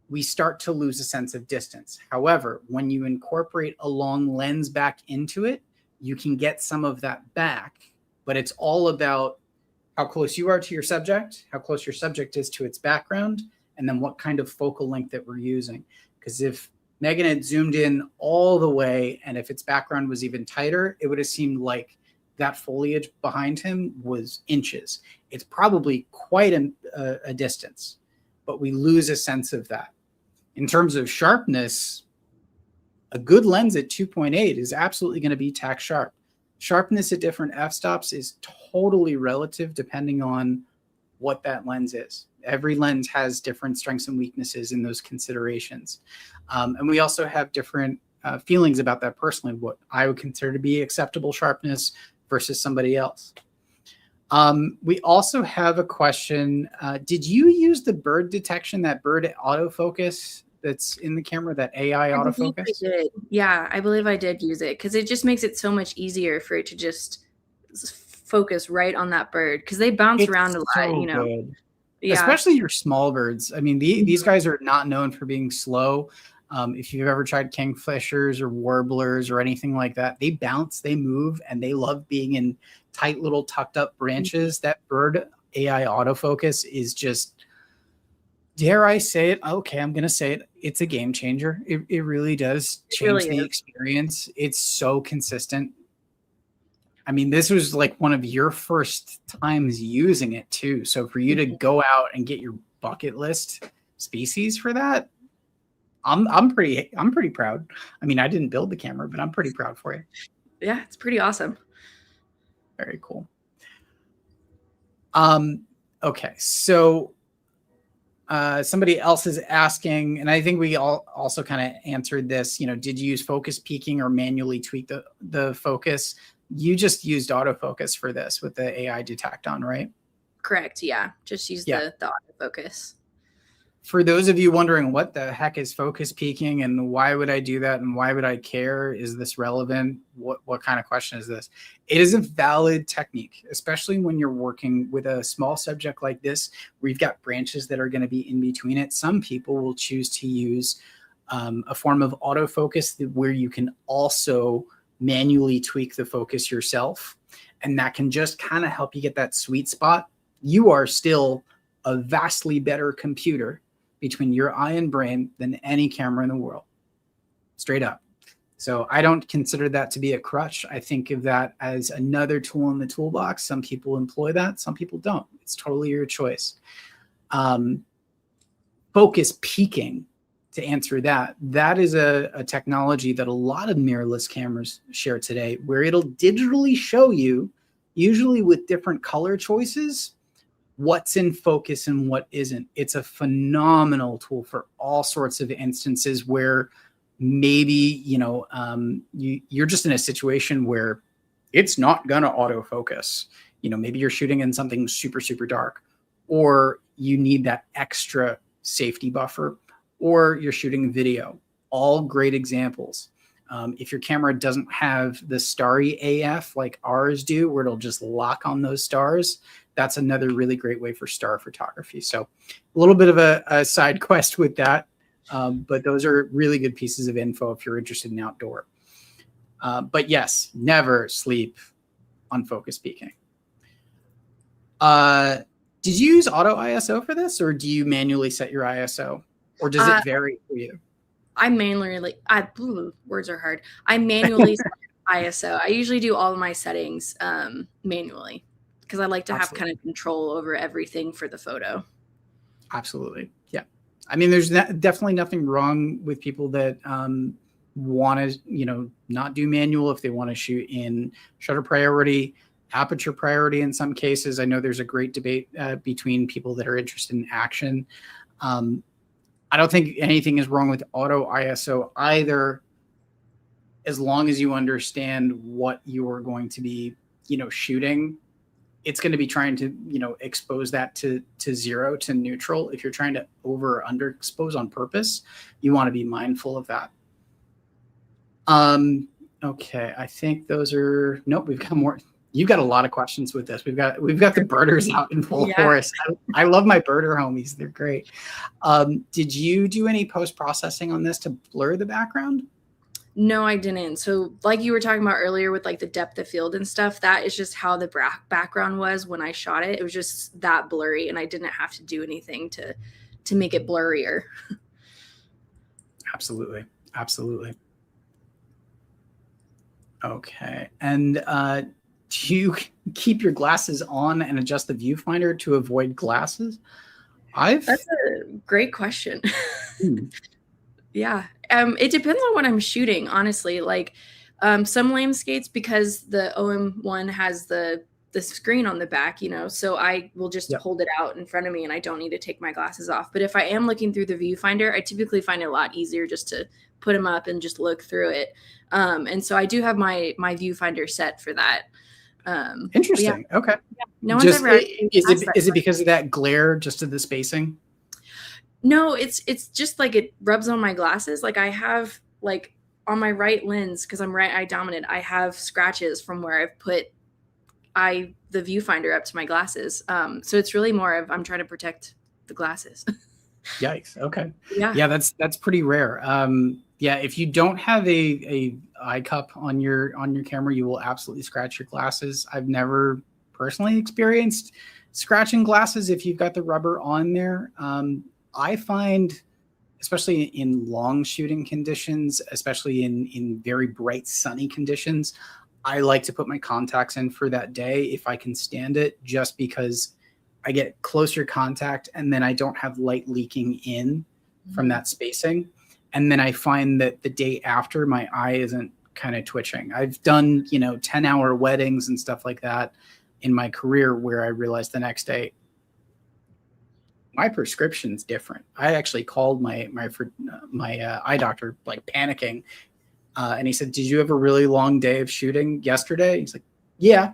we start to lose a sense of distance. However, when you incorporate a long lens back into it, you can get some of that back, but it's all about how close you are to your subject, how close your subject is to its background, and then what kind of focal length that we're using. Because if Megan had zoomed in all the way, and if its background was even tighter, it would have seemed like that foliage behind him was inches. It's probably quite a distance, but we lose a sense of that. In terms of sharpness, a good lens at 2.8 is absolutely going to be tack sharp. Sharpness at different f-stops is totally relative depending on what that lens is. Every lens has different strengths and weaknesses in those considerations. And we also have different feelings about that personally, what I would consider to be acceptable sharpness versus somebody else. We also have a question. Did you use the bird detection, that bird autofocus that's in the camera, that AI autofocus? I did. Yeah, I believe I did use it because it just makes it so much easier for it to just focus right on that bird because they bounce around a lot, you know. Good. Yeah. Especially your small birds. I mean, these guys are not known for being slow. If you've ever tried kingfishers or warblers or anything like that, they bounce, they move, and they love being in tight little tucked up branches. That bird AI autofocus is just, dare I say it? Okay, I'm going to say it. It's a game changer. It really does change the experience. It's so consistent. I mean, this was like one of your first times using it too. So for you to go out and get your bucket list species for that, I'm pretty proud. I mean, I didn't build the camera, but I'm pretty proud for you. Yeah, it's pretty awesome. Very cool. Okay, so somebody else is asking, and I think we all also kind of answered this, you know, did you use focus peaking or manually tweak the focus? You just used autofocus for this with the AI detect on, right? Correct. Yeah. Just use the autofocus. For those of you wondering what the heck is focus peaking and why would I do that and why would I care? Is this relevant? What kind of question is this? It is a valid technique, especially when you're working with a small subject like this, where you've got branches that are going to be in between it. Some people will choose to use a form of autofocus where you can also manually tweak the focus yourself. And that can just kind of help you get that sweet spot. You are still a vastly better computer between your eye and brain than any camera in the world, straight up. So I don't consider that to be a crutch. I think of that as another tool in the toolbox. Some people employ that, some people don't. It's totally your choice. Focus peaking, to answer that, that is a technology that a lot of mirrorless cameras share today, where it'll digitally show you, usually with different color choices, what's in focus and what isn't. It's a phenomenal tool for all sorts of instances where maybe, you know, you're just in a situation where it's not gonna autofocus. You know, maybe you're shooting in something super, super dark, or you need that extra safety buffer, or you're shooting video. All great examples. If your camera doesn't have the starry AF like ours do, where it'll just lock on those stars, that's another really great way for star photography. So a little bit of a side quest with that, but those are really good pieces of info if you're interested in outdoor. But yes, never sleep on focus peaking. Did you use auto ISO for this, or do you manually set your ISO? Or does it vary for you? I manually, words are hard. I manually set ISO. I usually do all of my settings manually because I like to have kind of control over everything for the photo. Absolutely. Yeah. I mean, there's definitely nothing wrong with people that want to, you know, not do manual if they want to shoot in shutter priority. aperture priority in some cases. I know there's a great debate between people that are interested in action. I don't think anything is wrong with auto ISO either, as long as you understand what you're going to be, shooting. It's going to be trying to, expose that to 0 to neutral. If you're trying to over or underexpose on purpose, you want to be mindful of that. Okay, I think those are, nope, we've got more. You've got a lot of questions with this. We've got the birders out in full force. I love my birder homies. They're great. Did you do any post-processing on this to blur the background? No, I didn't. So like you were talking about earlier with like the depth of field and stuff, that is just how the background was when I shot it. It was just that blurry, and I didn't have to do anything to make it blurrier. Absolutely. Absolutely. Okay. And do you keep your glasses on and adjust the viewfinder to avoid glasses? That's a great question. Yeah. It depends on what I'm shooting, honestly. Like some landscapes, because the OM1 has the screen on the back, so I will just hold it out in front of me and I don't need to take my glasses off. But if I am looking through the viewfinder, I typically find it a lot easier just to put them up and just look through it. And so I do have my viewfinder set for that. Interesting. Yeah. Okay. Yeah. No one's ever is it because of that glare, just to the spacing? No, it's just like it rubs on my glasses. Like I have like on my right lens, because I'm right eye dominant, I have scratches from where I've put the viewfinder up to my glasses. So it's really more of I'm trying to protect the glasses. Yikes. Okay. Yeah. That's pretty rare. Yeah, if you don't have a eye cup on your camera, you will absolutely scratch your glasses. I've never personally experienced scratching glasses if you've got the rubber on there. I find, especially in long shooting conditions, especially in very bright sunny conditions, I like to put my contacts in for that day if I can stand it, just because I get closer contact and then I don't have light leaking in from that spacing. And then I find that the day after, my eye isn't kind of twitching. I've done, 10-hour weddings and stuff like that in my career where I realized the next day, my prescription's different. I actually called my eye doctor, like panicking. And he said, "Did you have a really long day of shooting yesterday?" He's like, "Yeah."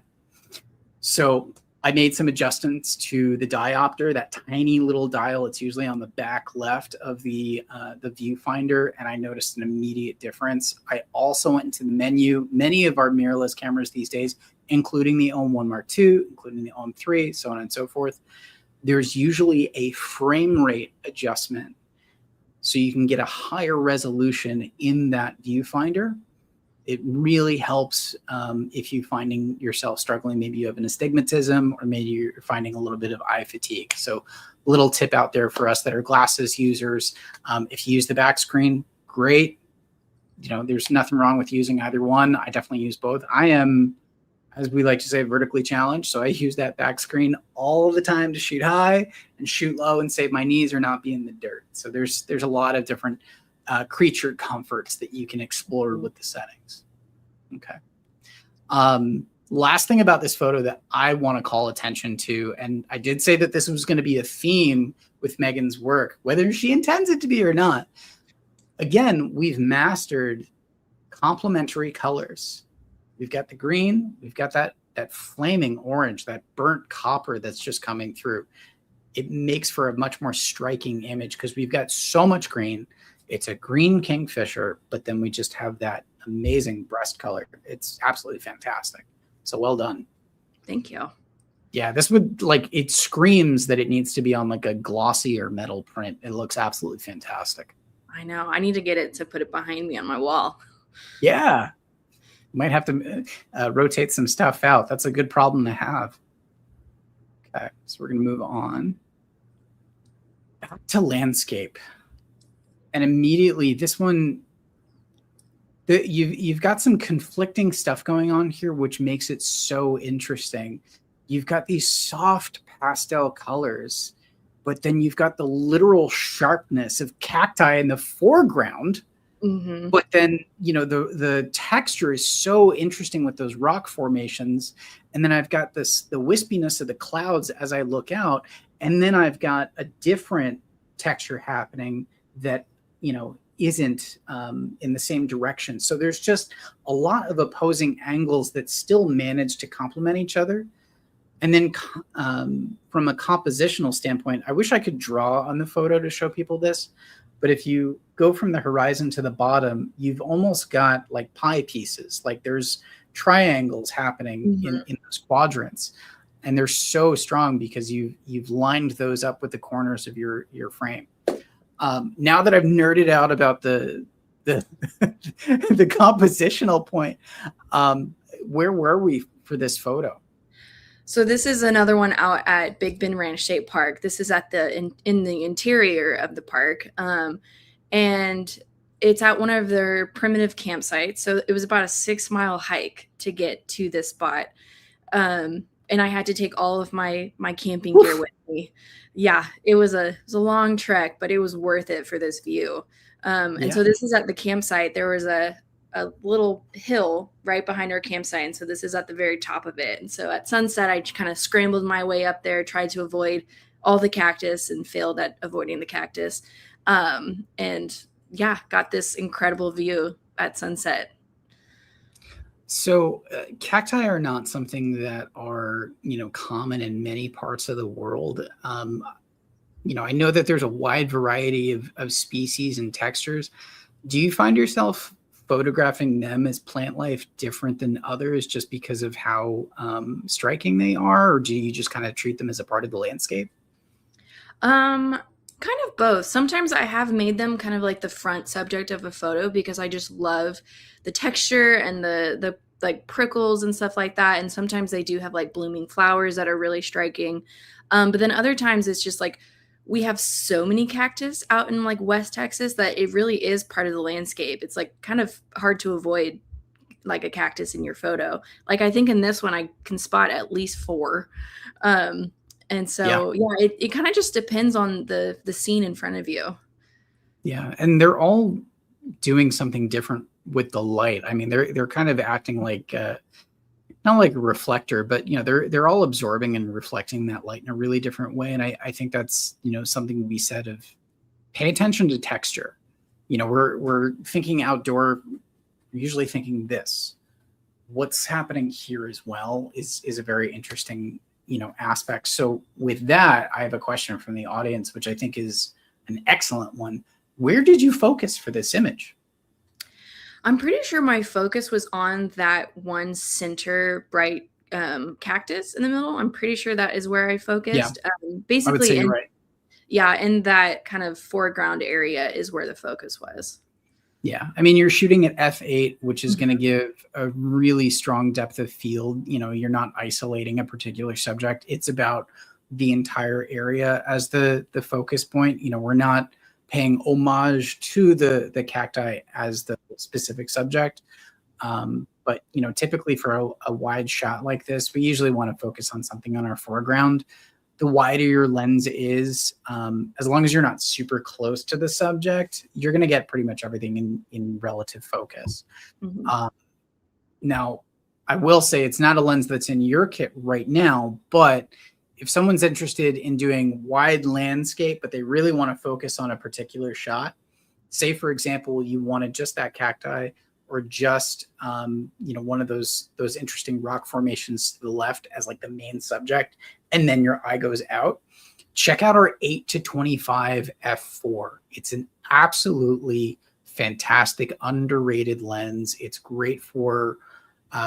So I made some adjustments to the diopter, that tiny little dial. It's usually on the back left of the viewfinder, and I noticed an immediate difference. I also went into the menu. Many of our mirrorless cameras these days, including the OM1 Mark II, including the OM3, so on and so forth, there's usually a frame rate adjustment, so you can get a higher resolution in that viewfinder. It really helps if you're finding yourself struggling. Maybe you have an astigmatism, or maybe you're finding a little bit of eye fatigue. So little tip out there for us that are glasses users. If you use the back screen, great. There's nothing wrong with using either one. I definitely use both. I am, as we like to say, vertically challenged. So I use that back screen all the time to shoot high and shoot low and save my knees or not be in the dirt. So there's a lot of different creature comforts that you can explore with the settings. Okay. Last thing about this photo that I want to call attention to, and I did say that this was going to be a theme with Megan's work, whether she intends it to be or not. Again, we've mastered complementary colors. We've got the green, we've got that flaming orange, that burnt copper that's just coming through. It makes for a much more striking image because we've got so much green. It's a green kingfisher, but then we just have that amazing breast color. It's absolutely fantastic. So well done. Thank you. Yeah, this would, it screams that it needs to be on like a glossy or metal print. It looks absolutely fantastic. I know. I need to get it to put it behind me on my wall. Yeah. Might have to rotate some stuff out. That's a good problem to have. Okay, so we're going to move on. Back to landscape. And immediately this one, you've got some conflicting stuff going on here, which makes it so interesting. You've got these soft pastel colors, but then you've got the literal sharpness of cacti in the foreground. Mm-hmm. But then, the texture is so interesting with those rock formations. And then I've got the wispiness of the clouds as I look out. And then I've got a different texture happening that, isn't in the same direction. So there's just a lot of opposing angles that still manage to complement each other. And then from a compositional standpoint, I wish I could draw on the photo to show people this. But if you go from the horizon to the bottom, you've almost got like pie pieces. Like there's triangles happening in those quadrants. And they're so strong because you've lined those up with the corners of your frame. Now that I've nerded out about the the compositional point, where were we for this photo? So this is another one out at Big Bend Ranch State Park. This is at in the interior of the park, and it's at one of their primitive campsites. So it was about a 6-mile hike to get to this spot, and I had to take all of my camping gear with me. Yeah, it was a long trek, but it was worth it for this view. And so this is at the campsite. There was a little hill right behind our campsite. And so this is at the very top of it. And so at sunset, I kind of scrambled my way up there, tried to avoid all the cactus and failed at avoiding the cactus. And yeah, got this incredible view at sunset. So cacti are not something that are, common in many parts of the world. I know that there's a wide variety of species and textures. Do you find yourself photographing them as plant life different than others just because of how striking they are, or do you just kind of treat them as a part of the landscape? Kind of both. Sometimes I have made them kind of like the front subject of a photo because I just love the texture and the like prickles and stuff like that. And sometimes they do have like blooming flowers that are really striking. But then other times it's just like we have so many cactus out in like West Texas that it really is part of the landscape. It's like kind of hard to avoid like a cactus in your photo. Like I think in this one I can spot at least 4. And so it kind of just depends on the scene in front of you. Yeah, and they're all doing something different with the light. I mean, they're kind of acting like not like a reflector, but they're all absorbing and reflecting that light in a really different way. And I think that's something to be said of pay attention to texture. We're thinking outdoor, usually thinking this. What's happening here as well is a very interesting aspect. So with that, I have a question from the audience, which I think is an excellent one. Where did you focus for this image? I'm pretty sure my focus was on that one center bright cactus in the middle. I'm pretty sure that is where I focused. Basically, I would say you're right. Yeah, in that kind of foreground area is where the focus was. Yeah, I mean, you're shooting at f8, which is going to give a really strong depth of field. You're not isolating a particular subject. It's about the entire area as the focus point. We're not paying homage to the cacti as the specific subject. But typically for a wide shot like this, we usually want to focus on something on our foreground. The wider your lens is, as long as you're not super close to the subject, you're going to get pretty much everything in relative focus. Now, I will say it's not a lens that's in your kit right now, but if someone's interested in doing wide landscape, but they really want to focus on a particular shot, say, for example, you wanted just that cacti or just, one of those interesting rock formations to the left as like the main subject, and then your eye goes out, check out our 8-25 f4. It's an absolutely fantastic, underrated lens. It's great for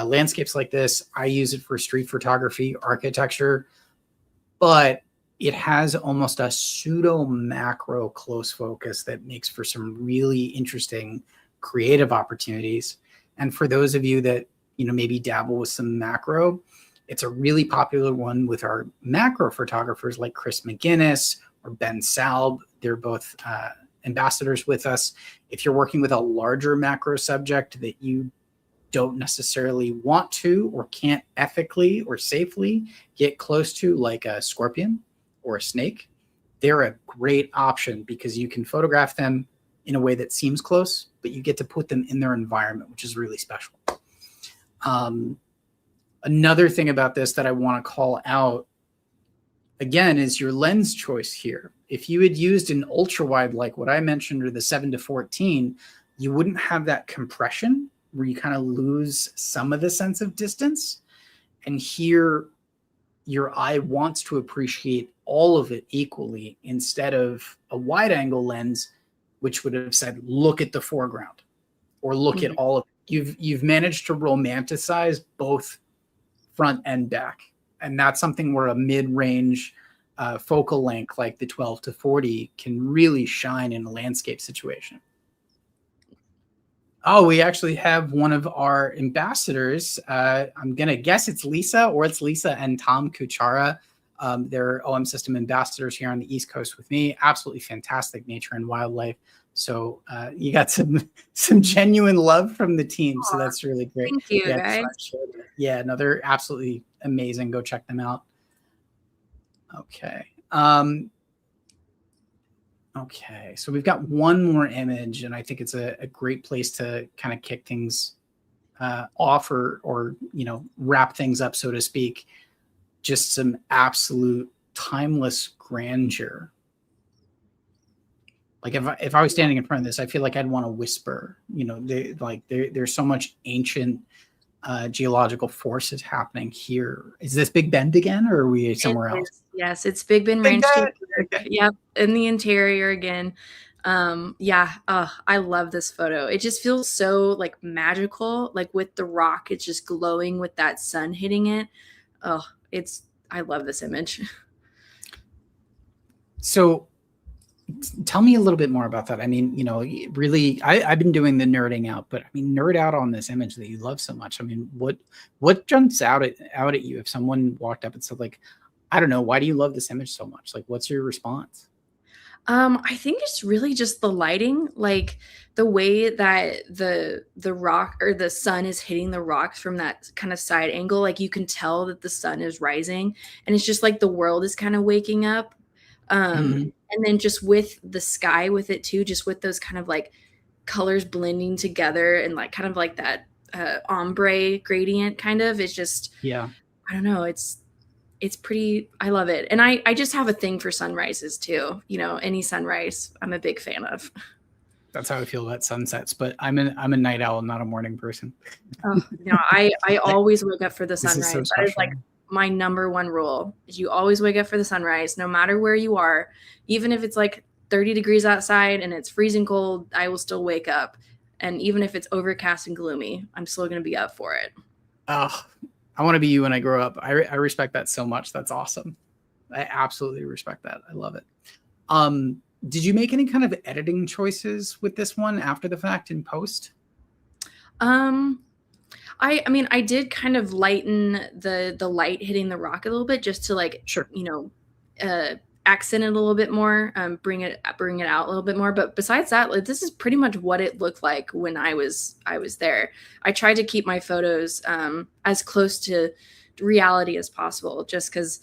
landscapes like this. I use it for street photography, architecture, but it has almost a pseudo macro close focus that makes for some really interesting creative opportunities. And for those of you that, maybe dabble with some macro, it's a really popular one with our macro photographers like Chris McGinnis or Ben Salb. They're both ambassadors with us. If you're working with a larger macro subject that you don't necessarily want to or can't ethically or safely get close to, like a scorpion or a snake, they're a great option because you can photograph them in a way that seems close, but you get to put them in their environment, which is really special. Another thing about this that I want to call out, again, is your lens choice here. If you had used an ultra wide like what I mentioned, or the 7-14, you wouldn't have that compression where you kind of lose some of the sense of distance. And here, your eye wants to appreciate all of it equally, instead of a wide angle lens, which would have said, look at the foreground or look at all of it. You've managed to romanticize both front and back. And that's something where a mid-range focal length like the 12-40 can really shine in a landscape situation. Oh, we actually have one of our ambassadors. I'm going to guess it's Lisa, or it's Lisa and Tom Kuchara. They're OM System ambassadors here on the East Coast with me. Absolutely fantastic nature and wildlife. So you got some genuine love from the team. So that's really great. Thank you, guys. Yeah, no, they're absolutely amazing. Go check them out. Okay. Okay, so we've got one more image, and I think it's a great place to kind of kick things off, or wrap things up, so to speak. Just some absolute timeless grandeur. Like if I was standing in front of this, I feel like I'd want to whisper. There's so much ancient geological forces happening here. Is this Big Bend again, or are we somewhere else? Yes, it's Big Bend Ranch. Yep, in the interior again. I love this photo. It just feels so like magical, like with the rock, it's just glowing with that sun hitting it. Oh, I love this image. So tell me a little bit more about that. I mean, really, I've been doing the nerding out, but I mean, nerd out on this image that you love so much. I mean, what jumps out at you if someone walked up and said, like, I don't know, why do you love this image so much? Like, what's your response? I think it's really just the lighting, like the way that the rock or the sun is hitting the rocks from that kind of side angle. Like you can tell that the sun is rising, and it's just like the world is kind of waking up. And then just with the sky with it too, just with those kind of like colors blending together and like kind of like that ombre gradient kind of, it's just, I don't know. It's pretty, I love it. And I just have a thing for sunrises too. Any sunrise I'm a big fan of. That's how I feel about sunsets, but I'm a night owl, not a morning person. I always wake up for the sunrise. So that is like my number one rule, is you always wake up for the sunrise, no matter where you are. Even if it's like 30 degrees outside and it's freezing cold, I will still wake up. And even if it's overcast and gloomy, I'm still going to be up for it. Oh, I want to be you when I grow up. I respect that so much. That's awesome. I absolutely respect that. I love it. Did you make any kind of editing choices with this one after the fact in post? I mean, I did kind of lighten the light hitting the rock a little bit, just to like, accent it a little bit more, bring it out a little bit more. But besides that, like, this is pretty much what it looked like when I was there. I tried to keep my photos as close to reality as possible, just because,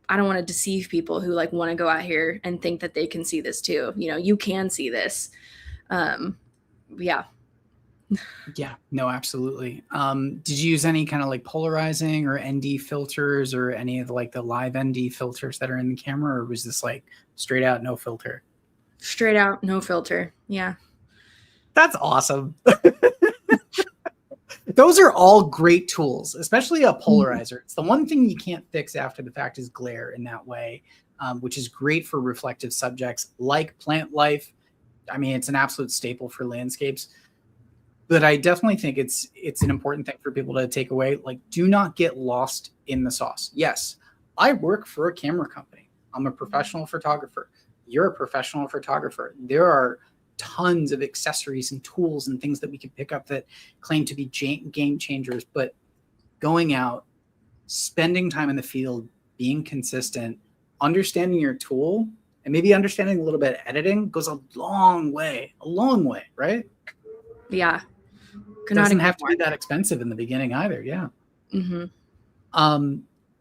I don't want to deceive people who like want to go out here and think that they can see this too. You can see this. Yeah, no, absolutely. Did you use any kind of like polarizing or ND filters, or any of like the live ND filters that are in the camera, or was this like straight out no filter? Straight out no filter. Yeah. That's awesome. Those are all great tools, especially a polarizer. It's the one thing you can't fix after the fact is glare in that way, which is great for reflective subjects like plant life. I mean, it's an absolute staple for landscapes. But I definitely think it's an important thing for people to take away. Like, do not get lost in the sauce. Yes, I work for a camera company. I'm a professional photographer. You're a professional photographer. There are tons of accessories and tools and things that we can pick up that claim to be game changers. But going out, spending time in the field, being consistent, understanding your tool, and maybe understanding a little bit of editing goes a long way, right? Yeah. Doesn't have to be that expensive in the beginning either. Yeah.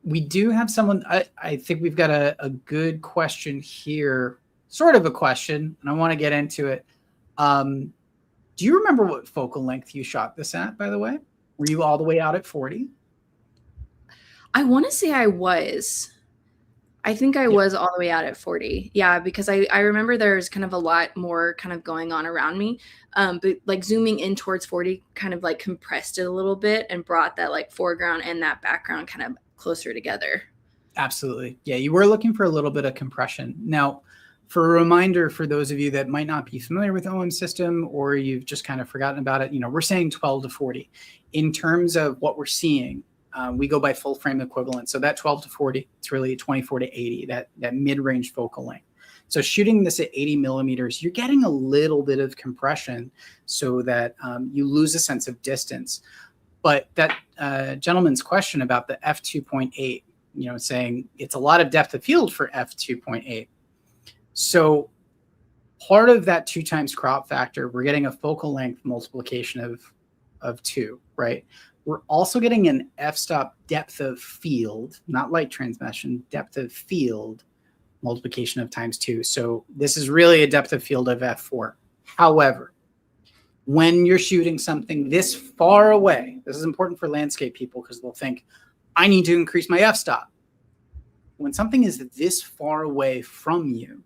We do have someone, I think we've got a good question here. sort of a question, and I want to get into it. Do you remember what focal length you shot this at, by the way? Were you all the way out at 40? I want to say I was. I think I was all the way out at 40. Yeah, because I remember there's kind of a lot more kind of going on around me. But like zooming in towards 40 kind of like compressed it a little bit and brought that like foreground and that background kind of closer together. Absolutely. Yeah, you were looking for a little bit of compression. Now, for a reminder for those of you that might not be familiar with OM system or you've just kind of forgotten about it, we're saying 12 to 40. In terms of what we're seeing, we go by full frame equivalent. So that 12 to 40, it's really 24 to 80, that mid-range focal length. So shooting this at 80 millimeters, you're getting a little bit of compression so that you lose a sense of distance. But that gentleman's question about the f2.8, saying it's a lot of depth of field for f2.8. So part of that 2 times crop factor, we're getting a focal length multiplication of 2, right? We're also getting an f-stop depth of field, not light transmission, depth of field multiplication of times 2. So this is really a depth of field of f4. However, when you're shooting something this far away, this is important for landscape people because they'll think, I need to increase my f-stop. When something is this far away from you,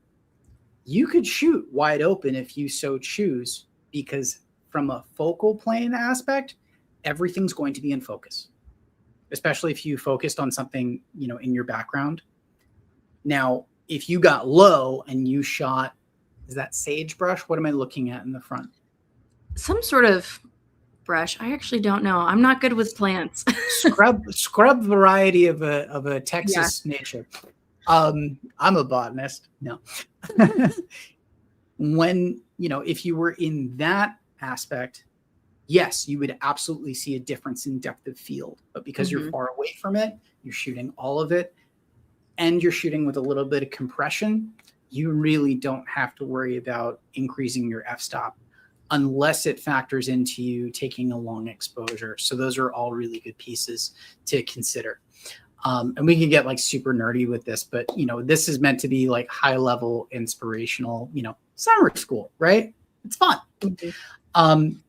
you could shoot wide open if you so choose, because from a focal plane aspect, everything's going to be in focus, especially if you focused on something, in your background. Now, if you got low and you shot, is that sagebrush? What am I looking at in the front? Some sort of brush. I actually don't know. I'm not good with plants. scrub variety of a Texas nature. I'm a botanist. No. When, if you were in that aspect, yes, you would absolutely see a difference in depth of field. But because you're far away from it, you're shooting all of it, and you're shooting with a little bit of compression, you really don't have to worry about increasing your f-stop unless it factors into you taking a long exposure. So those are all really good pieces to consider. And we can get like super nerdy with this, but this is meant to be like high level inspirational, summer school, right? It's fun.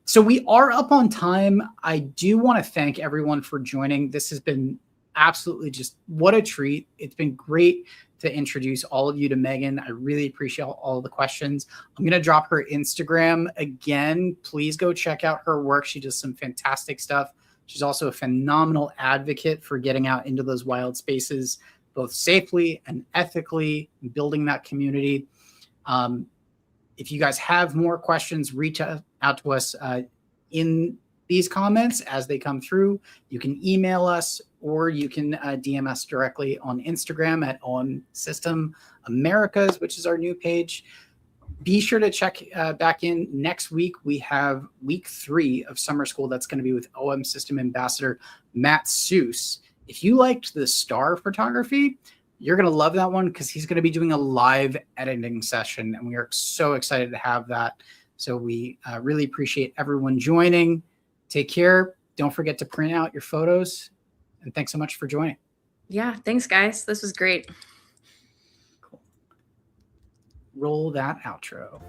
So we are up on time. I do want to thank everyone for joining. This has been absolutely just what a treat. It's been great to introduce all of you to Maegan. I really appreciate all the questions. I'm going to drop her Instagram again. Please go check out her work. She does some fantastic stuff. She's also a phenomenal advocate for getting out into those wild spaces, both safely and ethically, building that community. If you guys have more questions, reach out to us in these comments as they come through. You can email us or you can DM us directly on Instagram at OMSYSTEM.Americas, which is our new page. Be sure to check back in next week. We have week 3 of summer school. That's going to be with OM System Ambassador Matt Seuss. If you liked the star photography, you're going to love that one because he's going to be doing a live editing session, and we are so excited to have that. So we really appreciate everyone joining. Take care. Don't forget to print out your photos, and thanks so much for joining. Yeah, thanks, guys. This was great. Cool. Roll that outro.